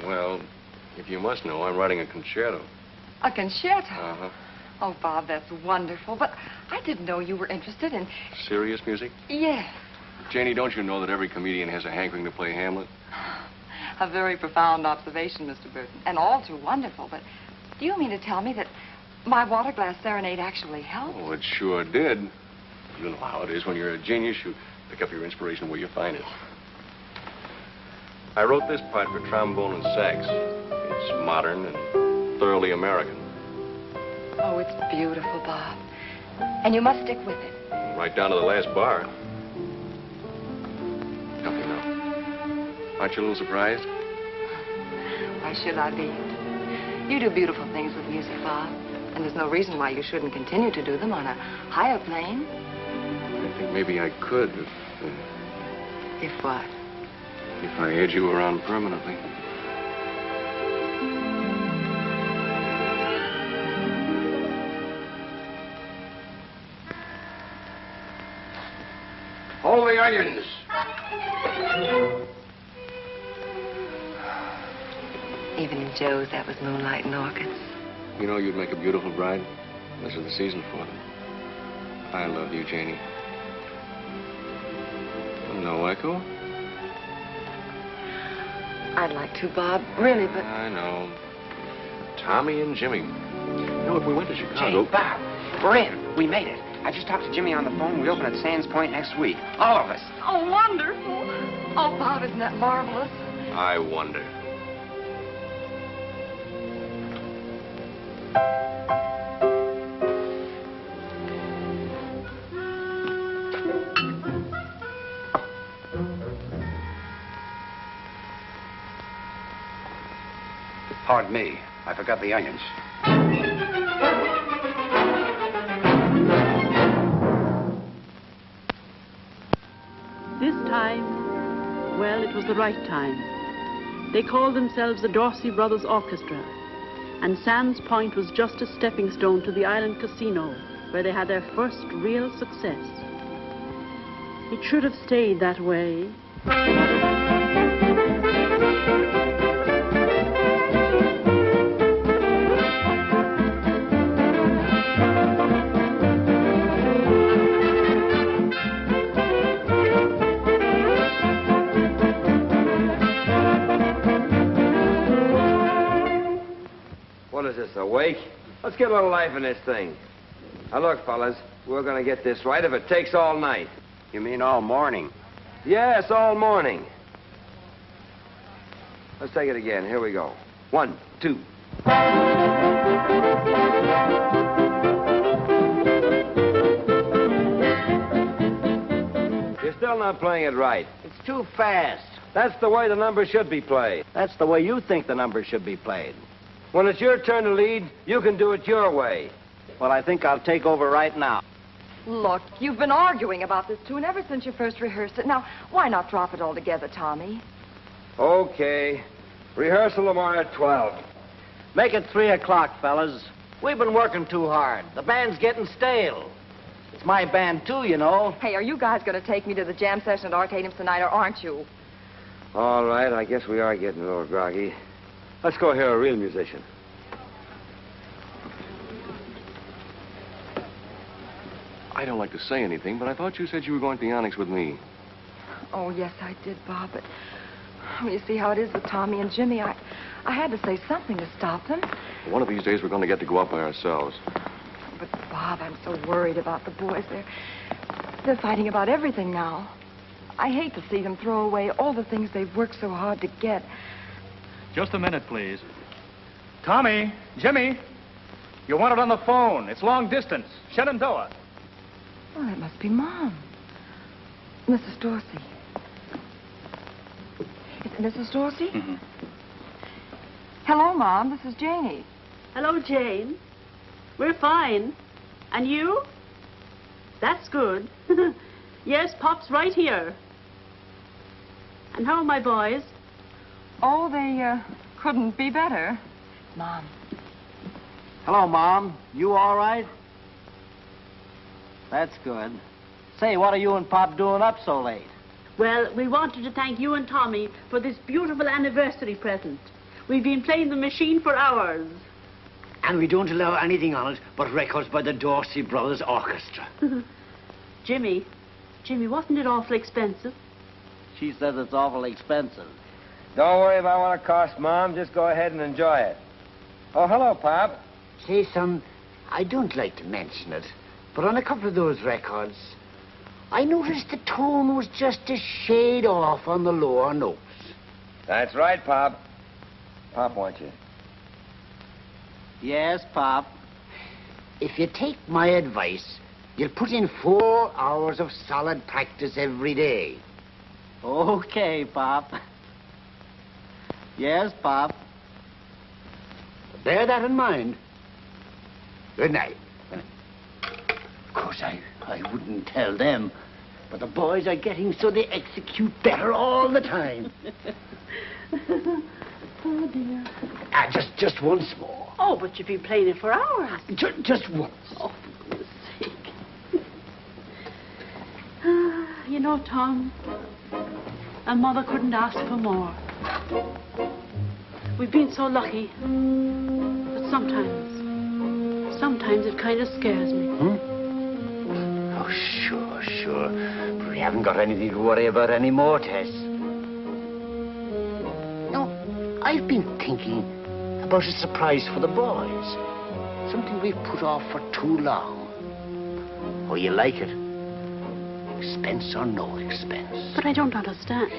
Speaker 15: Well, if you must know, I'm writing a concerto.
Speaker 9: A concerto?
Speaker 15: Uh-huh.
Speaker 9: Oh, Bob, that's wonderful. But I didn't know you were interested in...
Speaker 15: Serious music?
Speaker 9: Yes.
Speaker 15: Janie, don't you know that every comedian has a hankering to play Hamlet?
Speaker 9: A very profound observation, Mr. Burton. And all too wonderful. But do you mean to tell me that my water glass serenade actually helped?
Speaker 15: Oh, it sure did. You know how it is. When you're a genius, you pick up your inspiration where you find it. I wrote this part for trombone and sax. It's modern and thoroughly American.
Speaker 9: Oh, it's beautiful, Bob. And you must stick with it.
Speaker 15: Right down to the last bar. Help me now. Aren't you a little surprised?
Speaker 9: Why should I be? You do beautiful things with music, Bob. And there's no reason why you shouldn't continue to do them on a higher plane.
Speaker 15: I think maybe I could
Speaker 9: If what?
Speaker 15: if I had you around permanently.
Speaker 20: Hold the onions.
Speaker 9: Even in Joe's, that was moonlight and orchids.
Speaker 15: You know you'd make a beautiful bride. This is the season for them. I love you, Janie. No echo?
Speaker 9: I'd like to, Bob. Really, but...
Speaker 15: I know. Tommy and Jimmy. You know, if we went to Chicago...
Speaker 12: Jane, Bob, we're in. We made it. I just talked to Jimmy on the phone. We open at Sands Point next week. All of us.
Speaker 9: Oh, wonderful. Oh, Bob, isn't that marvelous?
Speaker 15: I wonder.
Speaker 20: Pardon me. I forgot the onions.
Speaker 1: This time, well, it was the right time. They called themselves the Dorsey Brothers Orchestra, and Sands Point was just a stepping stone to the Island Casino, where they had their first real success. It should have stayed that way.
Speaker 13: What is this, a wake? Let's get a little life in this thing. Now, look, fellas, we're going to get this right if it takes all night.
Speaker 12: You mean all morning?
Speaker 13: Yes, all morning. Let's take it again. Here we go. 1, 2. You're still not playing it right.
Speaker 2: It's too fast.
Speaker 13: That's the way the numbers should be played.
Speaker 2: That's the way you think the numbers should be played.
Speaker 13: When it's your turn to lead, you can do it your way.
Speaker 2: Well, I think I'll take over right now.
Speaker 9: Look, you've been arguing about this tune ever since you first rehearsed it. Now, why not drop it altogether, Tommy?
Speaker 13: Okay. Rehearsal tomorrow at 12.
Speaker 2: Make it 3 o'clock, fellas. We've been working too hard. The band's getting stale. It's my band, too, you know.
Speaker 9: Hey, are you guys going to take me to the jam session at our Tatum tonight, or aren't you?
Speaker 13: All right, I guess we are getting a little groggy. Let's go hear a real musician.
Speaker 15: I don't like to say anything, but I thought you said you were going to the Onyx with me.
Speaker 9: Oh, yes, I did, Bob, but well, you see how it is with Tommy and Jimmy. I had to say something to stop them.
Speaker 15: One of these days, we're going to get to go up by ourselves.
Speaker 9: But, Bob, I'm so worried about the boys. They're fighting about everything now. I hate to see them throw away all the things they've worked so hard to get.
Speaker 18: Just a minute, please.
Speaker 11: Tommy, Jimmy, you want it on the phone. It's long distance. Shenandoah.
Speaker 9: Oh, that must be Mom. Mrs. Dorsey. Is it Mrs. Dorsey?
Speaker 11: Mm-hmm.
Speaker 9: Hello, Mom. This is Janie.
Speaker 1: Hello, Jane. We're fine. And you? That's good. Yes, Pop's right here. And how are my boys?
Speaker 9: Oh, they couldn't be better. Mom.
Speaker 2: Hello, Mom. You all right? That's good. Say, what are you and Pop doing up so late?
Speaker 1: Well, we wanted to thank you and Tommy for this beautiful anniversary present. We've been playing the machine for hours.
Speaker 2: And we don't allow anything on it but records by the Dorsey Brothers Orchestra.
Speaker 1: Jimmy, wasn't it awful expensive?
Speaker 2: She says it's awful expensive.
Speaker 13: Don't worry about what it costs, Mom. Just go ahead and enjoy it. Oh, hello, Pop.
Speaker 2: Say, son, I don't like to mention it, but on a couple of those records, I noticed the tone was just a shade off on the lower notes.
Speaker 13: That's right, Pop. Pop wants you.
Speaker 2: Yes, Pop. If you take my advice, you'll put in 4 hours of solid practice every day. Okay, Pop. Yes, Pop. Bear that in mind. Good night. Of course, I wouldn't tell them, but the boys are getting so they execute better all the time.
Speaker 1: Oh, dear.
Speaker 2: Just once more.
Speaker 1: Oh, but you've been playing it for hours.
Speaker 2: Just once.
Speaker 1: Oh, for goodness sake. You know, Tom, a mother couldn't ask for more. We've been so lucky, but sometimes it kind of scares me.
Speaker 2: Oh, sure. But we haven't got anything to worry about anymore, Tess. No, I've been thinking about a surprise for the boys. Something we've put off for too long. Oh, you like it? Expense or no expense?
Speaker 1: But I don't understand.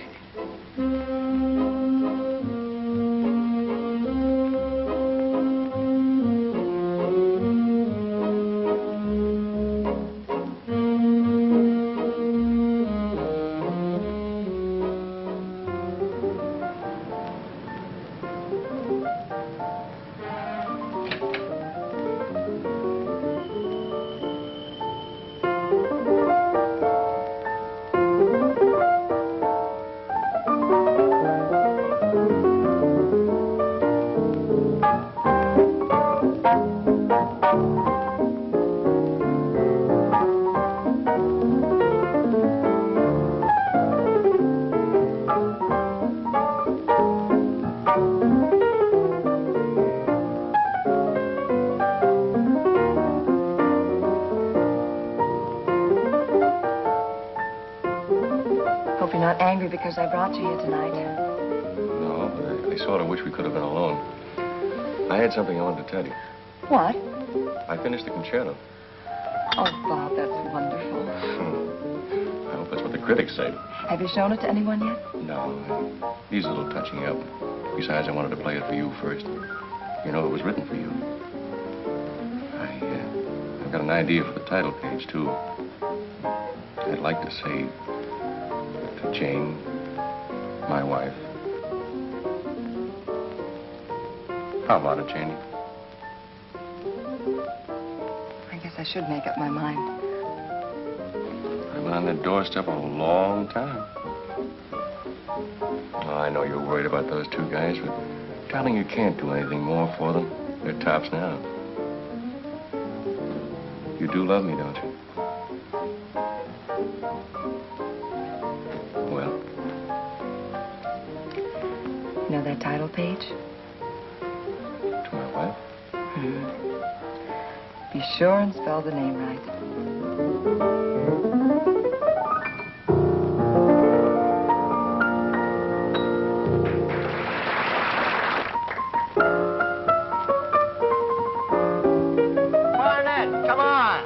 Speaker 9: Because I brought you here tonight.
Speaker 15: No, but I sort of wish we could have been alone. I had something I wanted to tell you.
Speaker 9: What?
Speaker 15: I finished the concerto.
Speaker 9: Oh, Bob, that's wonderful.
Speaker 15: I hope that's what the critics say.
Speaker 9: Have you shown it to anyone yet?
Speaker 15: No, it needs a little touching up. Besides, I wanted to play it for you first. You know, it was written for you. I've got an idea for the title page, too. I'd like to say... to Jane, my wife. How about it, Janie?
Speaker 9: I guess I should make up my mind.
Speaker 15: I've been on their doorstep a long time. Oh, I know you're worried about those two guys, but, darling, you can't do anything more for them. They're tops now. You do love me, don't you?
Speaker 9: You know that title page?
Speaker 15: To my wife?
Speaker 9: Be sure and spell the name right.
Speaker 2: Barnet, come on.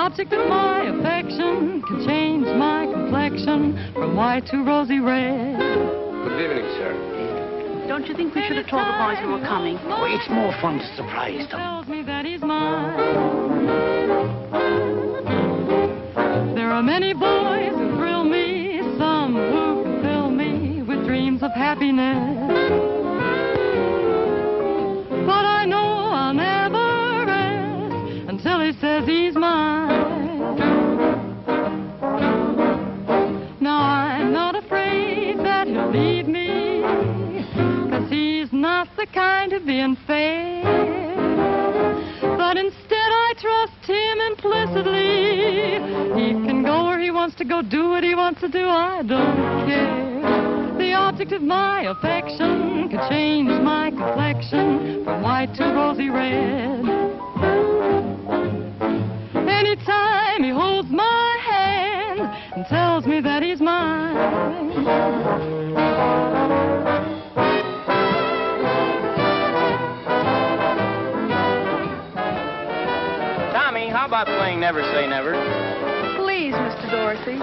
Speaker 16: object of my affection can change my complexion from white to rosy red.
Speaker 15: Good evening, sir.
Speaker 1: Don't you think we should have told the boys we were coming?
Speaker 2: Oh, it's more fun to surprise them.
Speaker 16: Tells me that he's mine. There are many boys who thrill me, some who can fill me with dreams of happiness. But I know I'll never rest until he says he's mine. Now I'm not afraid that he'll leave me, 'cause he's not the kind to be unfair. But instead I trust him implicitly. He can go where he wants to go, do what he wants to do, I don't care. The object of my affection could change my complexion from white to rosy red. Anytime he holds my hand and tells me that he's mine.
Speaker 7: Tommy, how about playing Never Say Never?
Speaker 9: Please, Mr. Dorsey.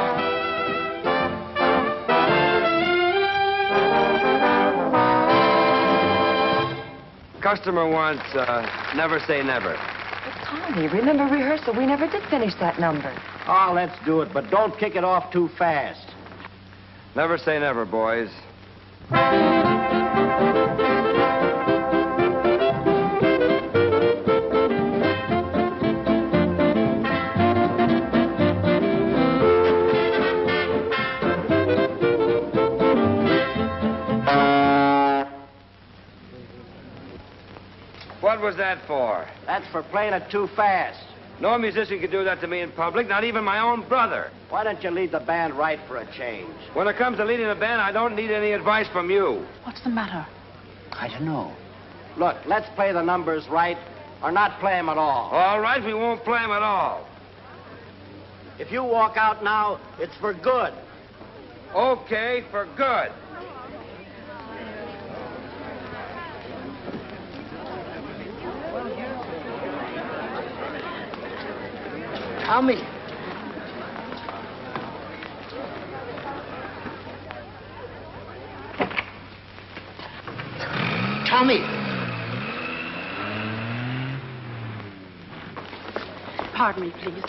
Speaker 13: Customer wants Never Say Never.
Speaker 9: Tommy, remember rehearsal? We never did finish that number.
Speaker 10: Oh, let's do it, but don't kick it off too fast.
Speaker 13: Never say never, boys. What was that for?
Speaker 10: That's for playing it too fast.
Speaker 13: No musician could do that to me in public, not even my own brother.
Speaker 10: Why don't you lead the band right for a change?
Speaker 13: When it comes to leading a band, I don't need any advice from you.
Speaker 1: What's the matter?
Speaker 10: I don't know. Look, let's play the numbers right or not play them at all.
Speaker 13: All right, we won't play them at all.
Speaker 10: If you walk out now, it's for good.
Speaker 13: Okay, for good.
Speaker 2: Tommy. Tommy.
Speaker 1: Pardon me, please.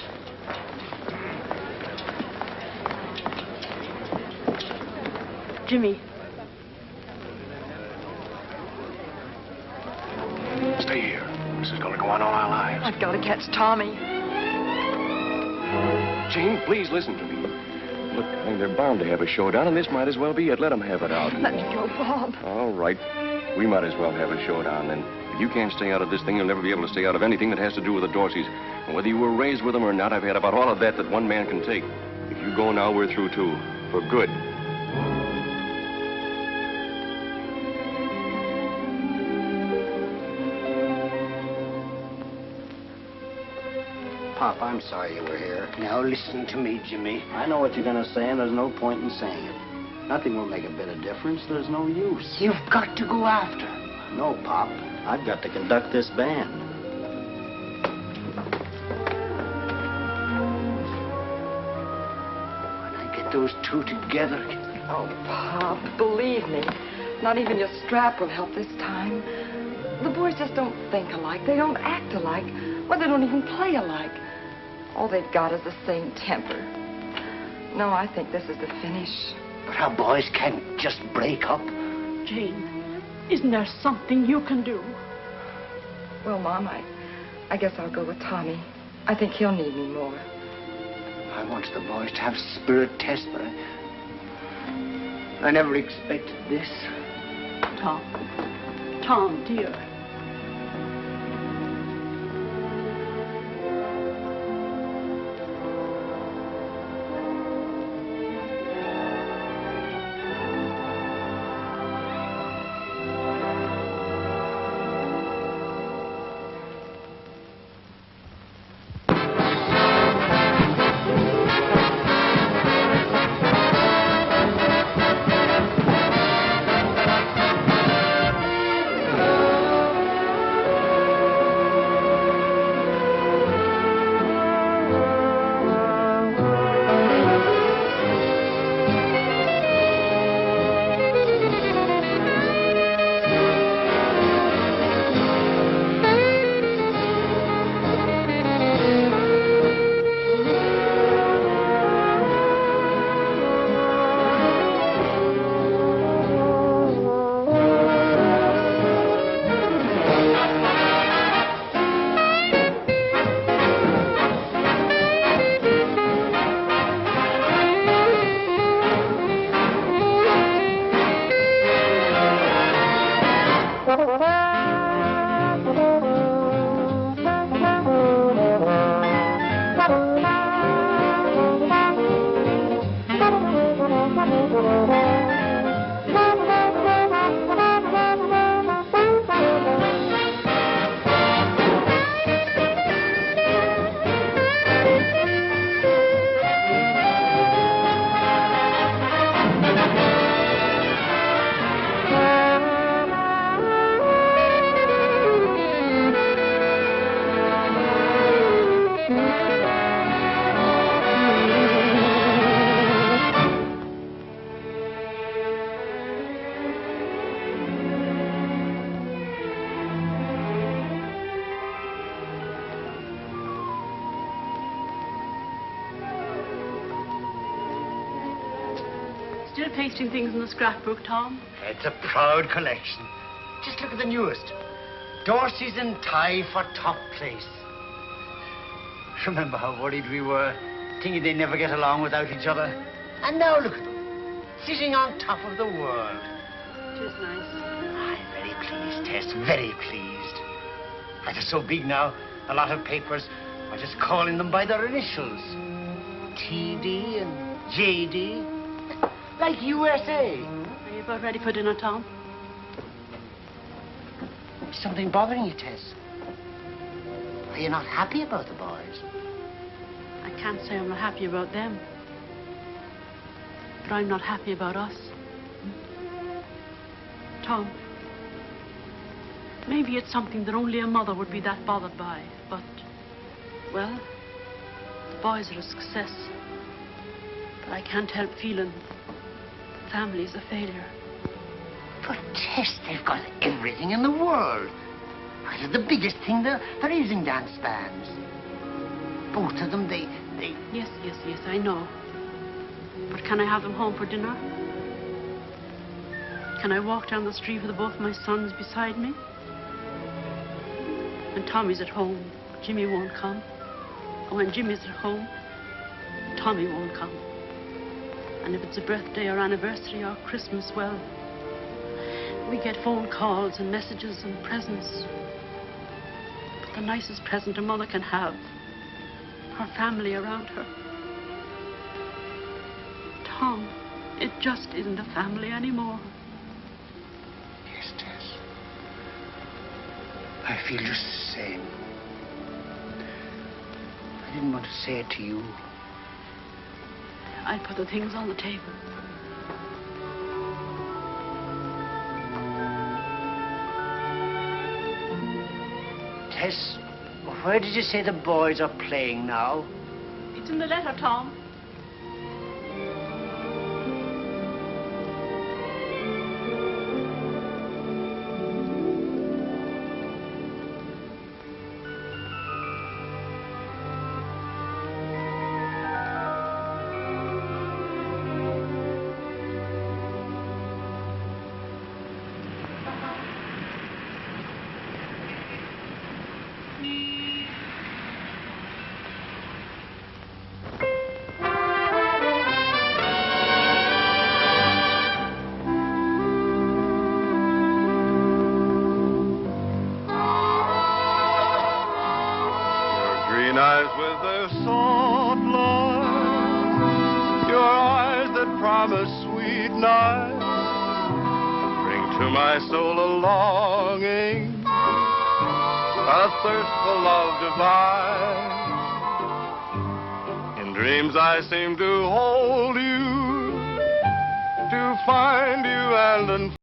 Speaker 1: Jimmy.
Speaker 15: Stay here. This is going to go on all our lives.
Speaker 9: I've got to catch Tommy.
Speaker 15: Jane, please listen to me. Look, I think they're bound to have a showdown, and this might as well be it. Let them have it out.
Speaker 9: Let me go, Bob.
Speaker 15: All right. We might as well have a showdown, then. If you can't stay out of this thing, you'll never be able to stay out of anything that has to do with the Dorseys. And whether you were raised with them or not, I've had about all of that one man can take. If you go now, we're through, too. For good.
Speaker 10: Pop, I'm sorry you were here. Now listen to me, Jimmy. I know what you're going to say, and there's no point in saying it. Nothing will make a bit of difference. There's no use. You've got to go after him. No, Pop. I've got to conduct this band. When I get those two together...
Speaker 9: Oh, Pop, believe me. Not even your strap will help this time. The boys just don't think alike. They don't act alike. Well, they don't even play alike. All they've got is the same temper. No, I think this is the finish.
Speaker 2: But our boys can't just break up.
Speaker 1: Jane, isn't there something you can do?
Speaker 9: Well, Mom, I guess I'll go with Tommy. I think he'll need me more.
Speaker 2: I wanted the boys to have spirit tests, but I never expected this.
Speaker 1: Tom, dear. of pasting things in the scrapbook, Tom?
Speaker 2: It's a proud collection. Just look at the newest. Dorsey's in tie for top place. Remember how worried we were, thinking they'd never get along without each other? And now look at them, sitting on top of the world.
Speaker 1: It is nice.
Speaker 2: I'm very pleased, Tess, very pleased. Why, they're so big now, a lot of papers are just calling them by their initials. TD and JD, like USA.
Speaker 1: Are you about ready for dinner, Tom?
Speaker 2: Is something bothering you, Tess? Are you not happy about the boys?
Speaker 1: I can't say I'm not happy about them. But I'm not happy about us. Tom, maybe it's something that only a mother would be that bothered by, but, well, the boys are a success. But I can't help feeling the family's a failure.
Speaker 2: But, Tess, they've got everything in the world. Why, they're the biggest thing there is in dance bands. Both of them, they...
Speaker 1: Yes, I know. But can I have them home for dinner? Can I walk down the street with both my sons beside me? When Tommy's at home, Jimmy won't come. And when Jimmy's at home, Tommy won't come. And if it's a birthday or anniversary or Christmas, well, we get phone calls and messages and presents. But the nicest present a mother can have, her family around her. Tom, it just isn't a family anymore.
Speaker 2: Yes, Tess. I feel just the same. I didn't want to say it to you.
Speaker 1: I put the things on the table.
Speaker 2: Tess, where did you say the boys are playing now?
Speaker 1: It's in the letter, Tom.
Speaker 3: Eyes with their soft light, your eyes that promise sweet night, bring to my soul a longing, a thirst for love divine. In dreams I seem to hold you, to find you and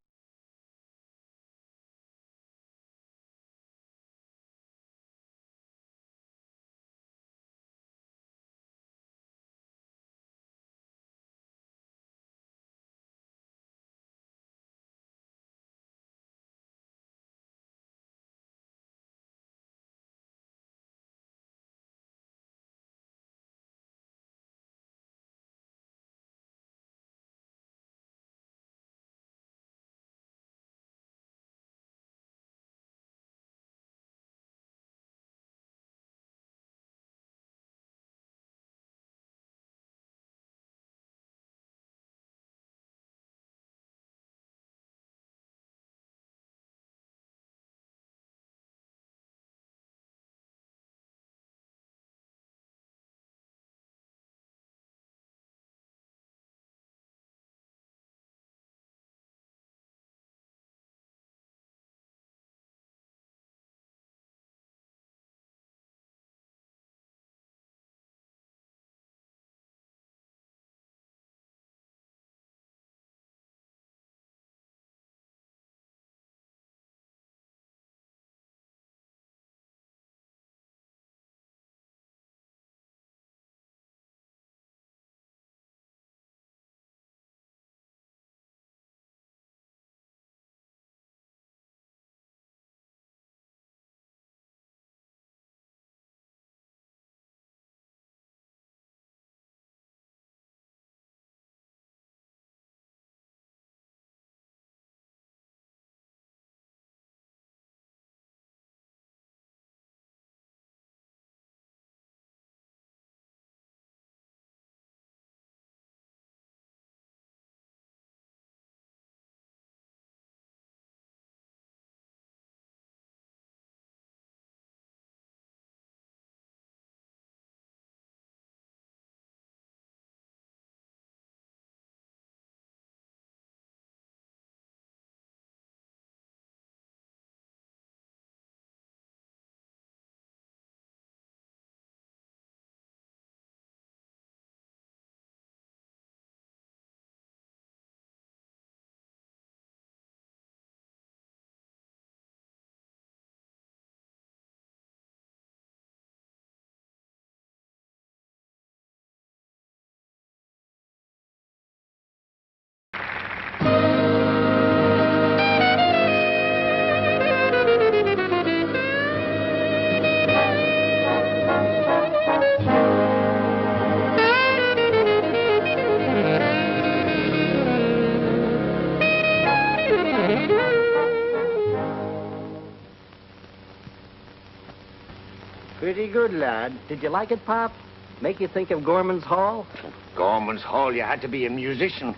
Speaker 2: Pretty good, lad. Did you like it, Pop? Make you think of Gorman's Hall? Gorman's Hall, you had to be a musician.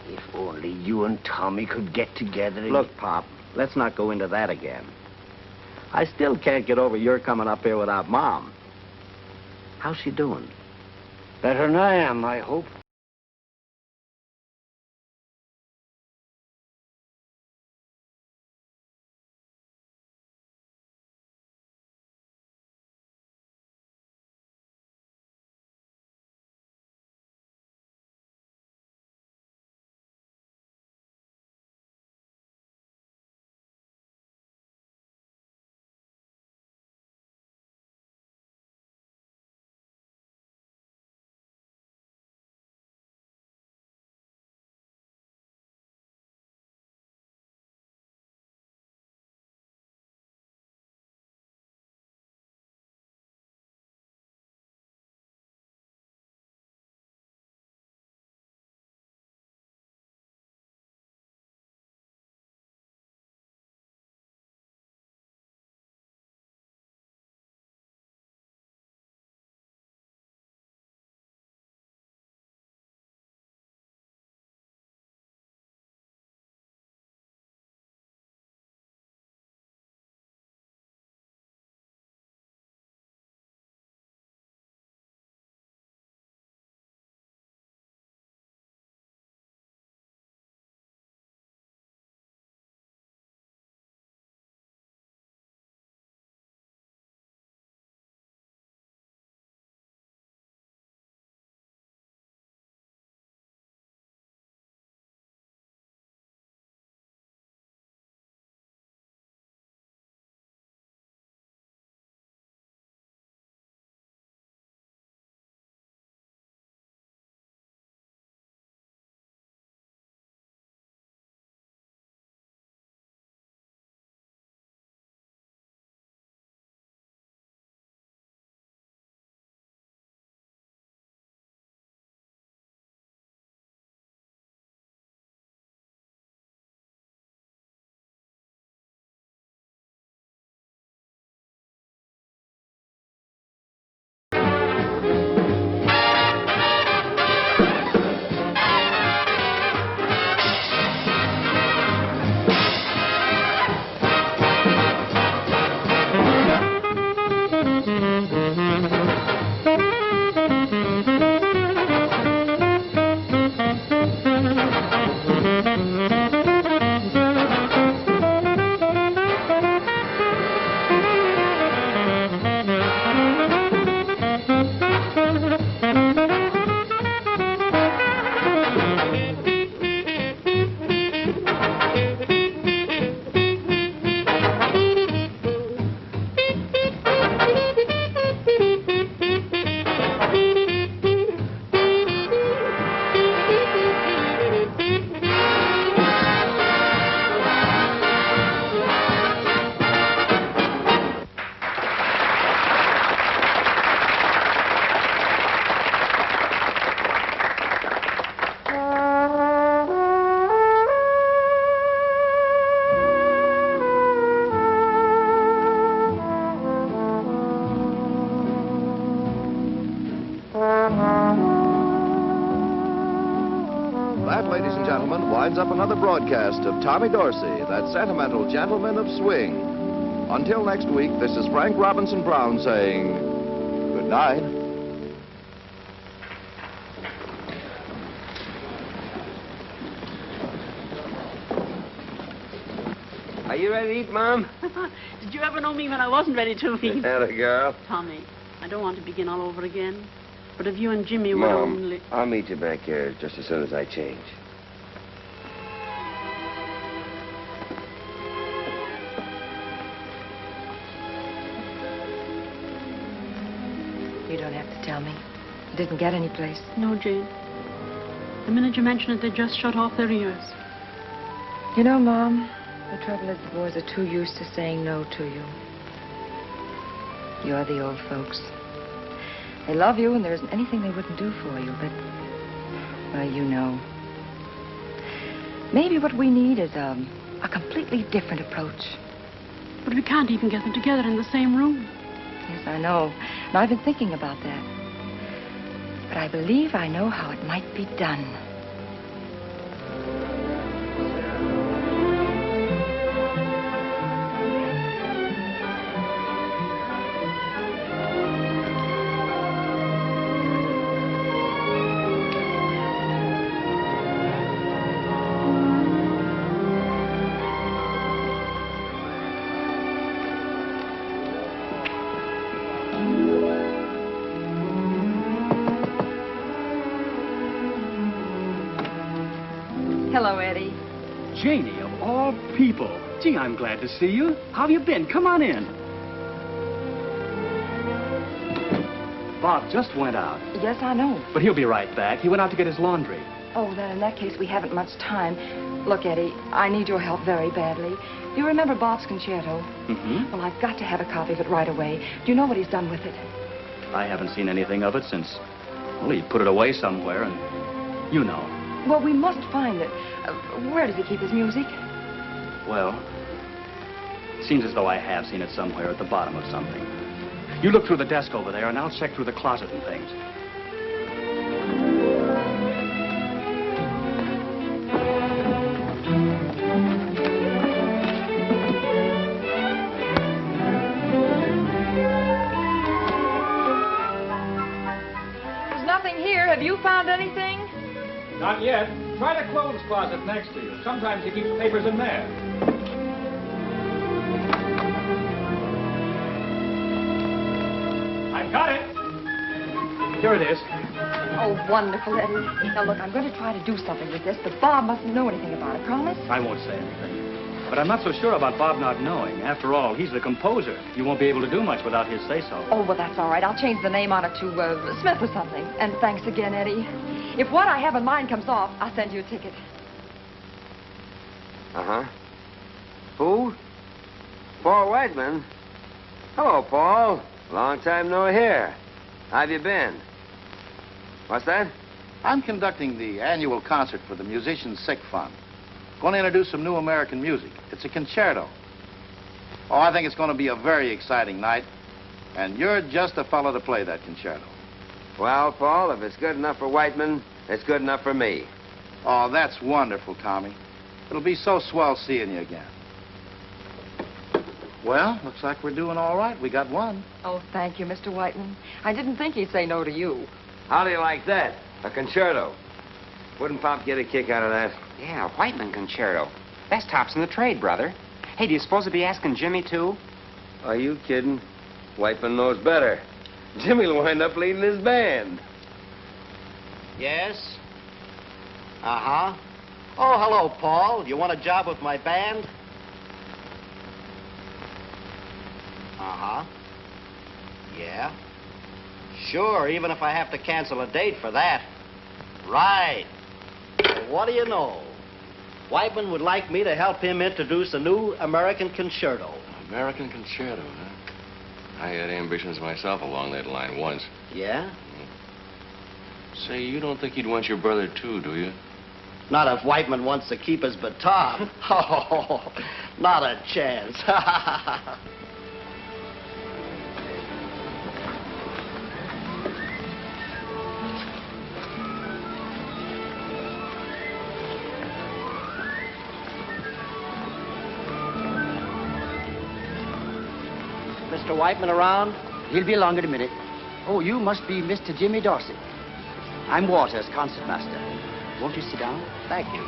Speaker 2: If only you and Tommy could get together and...
Speaker 4: Look, Pop, let's not go into that again. I still can't get over your coming up here without Mom. How's she doing?
Speaker 2: Better than I am, I hope.
Speaker 22: Winds up another broadcast of Tommy Dorsey, that sentimental gentleman of swing. Until next week, this is Frank Robinson Brown saying good night.
Speaker 13: Are you ready to eat, Mom?
Speaker 1: Did you ever know me when I wasn't ready to eat?
Speaker 13: Atta girl.
Speaker 1: Tommy, I don't want to begin all over again. But if you and Jimmy would
Speaker 8: Mom,
Speaker 1: only...
Speaker 8: I'll meet you back here just as soon as I change.
Speaker 9: You don't have to tell me. You didn't get any place.
Speaker 1: No, Jane. The minute you mention it, they just shut off their ears.
Speaker 9: You know, Mom, the trouble is the boys are too used to saying no to you. You're the old folks. They love you, and there isn't anything they wouldn't do for you, but, well, you know. Maybe what we need is a completely different approach.
Speaker 1: But we can't even get them together in the same room.
Speaker 9: Yes, I know. And I've been thinking about that. But I believe I know how it might be done. Hello, Eddie.
Speaker 6: Janie, of all people. Gee, I'm glad to see you. How have you been? Come on in. Bob just went out.
Speaker 9: Yes, I know.
Speaker 6: But he'll be right back. He went out to get his laundry.
Speaker 9: Oh, then in that case, we haven't much time. Look, Eddie, I need your help very badly. Do you remember Bob's concerto?
Speaker 6: Mm-hmm.
Speaker 9: Well, I've got to have a copy of it right away. Do you know what he's done with it?
Speaker 6: I haven't seen anything of it since, well, he put it away somewhere, and you know.
Speaker 9: Well, we must find it. Where does he keep his music?
Speaker 6: Well, it seems as though I have seen it somewhere at the bottom of something. You look through the desk over there, and I'll check through the closet and things.
Speaker 9: There's nothing here. Have you found anything?
Speaker 11: Not yet. Try the clothes closet next to you. Sometimes he keeps papers in there. I've got it. Here it is.
Speaker 9: Oh, wonderful, Eddie. Now, look, I'm going to try to do something with this, but Bob mustn't know anything about it. Promise?
Speaker 6: I won't say anything. But I'm not so sure about Bob not knowing. After all, he's the composer. You won't be able to do much without his say-so.
Speaker 9: Oh, well, that's all right. I'll change the name on it to Smith or something. And thanks again, Eddie. If what I have in mind comes off, I'll send you a ticket.
Speaker 13: Uh-huh. Who? Paul Whiteman. Hello, Paul. Long time no hear. How've you been? What's that?
Speaker 17: I'm conducting the annual concert for the Musicians' Sick Fund. Going to introduce some new American music. It's a concerto. Oh, I think it's going to be a very exciting night. And you're just the fellow to play that concerto.
Speaker 13: Well, Paul, if it's good enough for Whiteman, it's good enough for me.
Speaker 17: Oh, that's wonderful, Tommy. It'll be so swell seeing you again. Well, looks like we're doing all right. We got one.
Speaker 9: Oh, thank you, Mr. Whiteman. I didn't think he'd say no to you.
Speaker 13: How do you like that? A concerto. Wouldn't Pop get a kick out of that?
Speaker 12: Yeah, Whiteman concerto. Best tops in the trade, brother. Hey, do you suppose to be asking Jimmy, too?
Speaker 13: Are you kidding? Whiteman knows better. Jimmy'll wind up leading his band.
Speaker 10: Yes? Uh-huh. Oh, hello, Paul. You want a job with my band? Uh-huh. Yeah. Sure, even if I have to cancel a date for that. Right. Well, what do you know? Whiteman would like me to help him introduce a new American concerto.
Speaker 15: American concerto, huh? I had ambitions myself along that line once.
Speaker 10: Yeah?
Speaker 15: Say, you don't think he'd want your brother, too, do you?
Speaker 10: Not if Whiteman wants to keep his baton. Oh, not a chance. Mr. Whiteman around?
Speaker 2: He'll be along in a minute. Oh, you must be Mr. Jimmy Dorsey. I'm Waters, concertmaster. Won't you sit down?
Speaker 10: Thank you.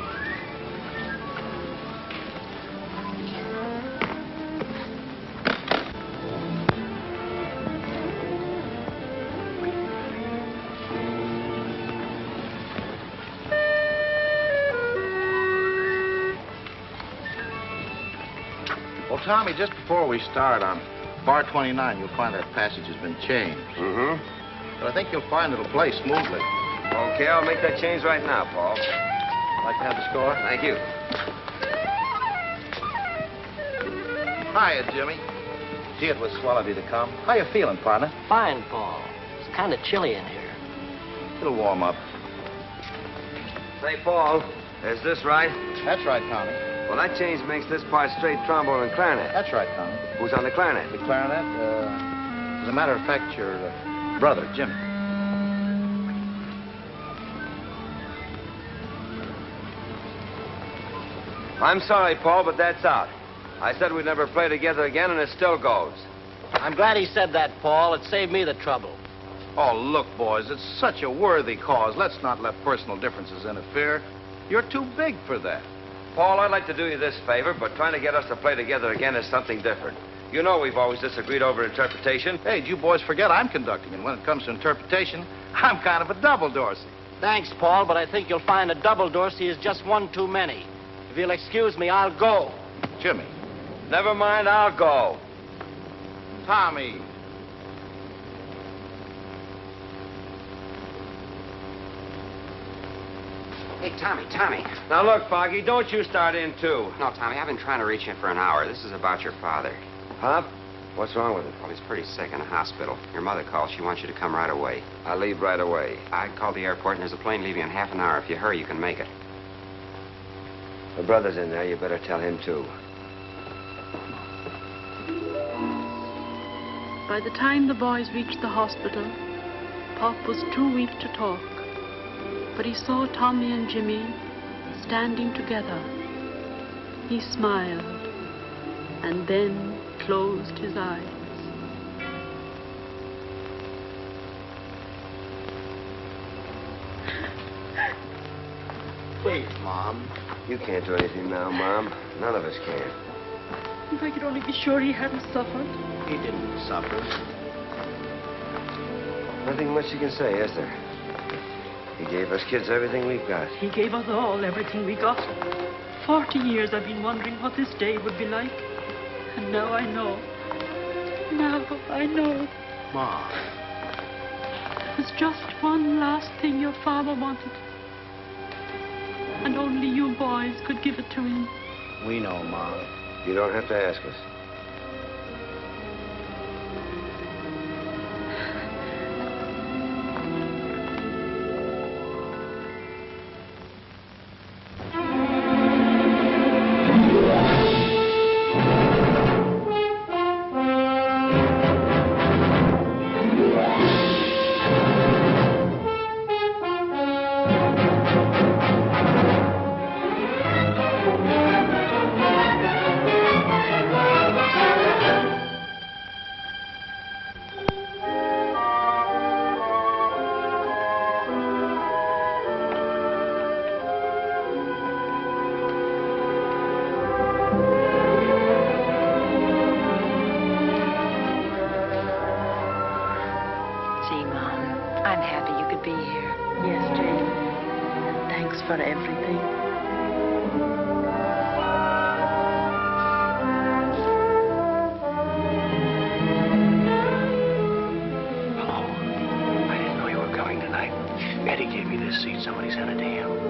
Speaker 17: Well, Tommy, just before we start on bar 29, you'll find that passage has been changed.
Speaker 13: Mm-hmm.
Speaker 17: But I think you'll find it'll play smoothly.
Speaker 13: Okay, I'll make that change right now, Paul.
Speaker 17: Like to have the score?
Speaker 13: Thank you.
Speaker 17: Hiya, Jimmy. Gee, it was swell of you to come. How you feeling, partner?
Speaker 10: Fine, Paul. It's kind of chilly in here.
Speaker 17: It'll warm up.
Speaker 13: Say, Paul, is this right?
Speaker 17: That's right, Tommy.
Speaker 13: Well, that change makes this part straight trombone and clarinet.
Speaker 17: That's right, Tommy.
Speaker 13: Who's on the clarinet?
Speaker 17: The clarinet, As a matter of fact, your brother, Jimmy.
Speaker 13: I'm sorry, Paul, but that's out. I said we'd never play together again, and it still goes.
Speaker 10: I'm glad he said that, Paul. It saved me the trouble.
Speaker 17: Oh, look, boys, it's such a worthy cause. Let's not let personal differences interfere. You're too big for that.
Speaker 13: Paul, I'd like to do you this favor, but trying to get us to play together again is something different. You know we've always disagreed over interpretation.
Speaker 17: Hey, you boys forget I'm conducting, and when it comes to interpretation, I'm kind of a double Dorsey.
Speaker 10: Thanks, Paul, but I think you'll find a double Dorsey is just one too many. If you'll excuse me, I'll go.
Speaker 17: Jimmy.
Speaker 13: Never mind, I'll go.
Speaker 17: Tommy.
Speaker 12: Hey, Tommy.
Speaker 13: Now, look, Foggy, don't you start in, too.
Speaker 12: No, Tommy, I've been trying to reach you for an hour. This is about your father.
Speaker 13: Huh? What's wrong with him?
Speaker 12: Well, he's pretty sick in the hospital. Your mother called. She wants you to come right away.
Speaker 13: I'll leave right away.
Speaker 12: I called the airport, and there's a plane leaving in half an hour. If you hurry, you can make it.
Speaker 13: The brother's in there. You better tell him, too.
Speaker 1: By the time the boys reached the hospital, Pop was too weak to talk. But he saw Tommy and Jimmy standing together. He smiled and then closed his eyes.
Speaker 10: Please, Mom.
Speaker 13: You can't do anything now, Mom. None of us can.
Speaker 1: If I could only be sure he hadn't suffered.
Speaker 10: He didn't suffer.
Speaker 13: Nothing much you can say, is there? He gave us kids everything we've got.
Speaker 1: He gave us all everything we got. 40 years I've been wondering what this day would be like. And now I know. Now I know.
Speaker 10: Mom.
Speaker 1: There's just one last thing your father wanted. And only you boys could give it to him.
Speaker 10: We know, Mom.
Speaker 13: You don't have to ask us.
Speaker 1: for everything.
Speaker 2: Hello. I didn't know you were coming tonight. Eddie gave me this seat. Somebody sent it to him.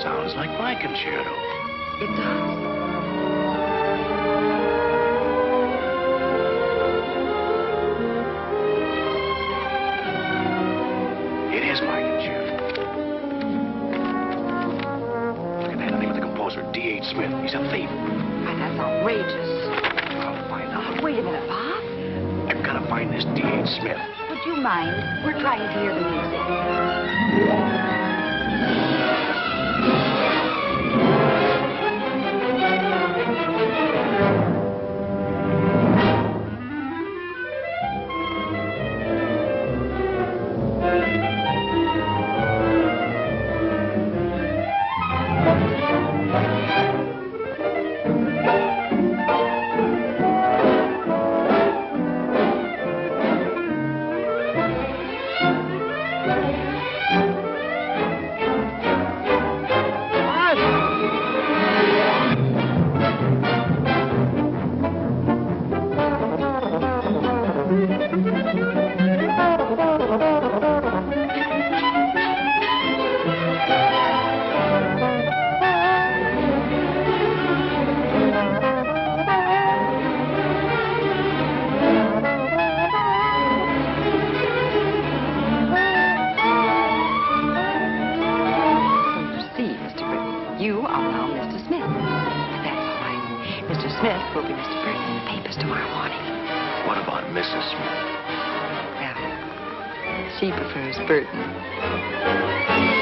Speaker 2: Sounds like my concerto.
Speaker 9: It does.
Speaker 2: It is my concerto. Look at that, the name of the composer, D.H. Smith. He's a thief.
Speaker 9: Why, that's outrageous.
Speaker 2: I'll find out.
Speaker 9: Wait a minute, Bob.
Speaker 2: I've got to find this D.H. Smith.
Speaker 9: Would you mind? We're trying to hear the music. Smith will be Mr. Burton in the papers tomorrow morning.
Speaker 15: What about Mrs. Smith?
Speaker 9: Well, she prefers Burton.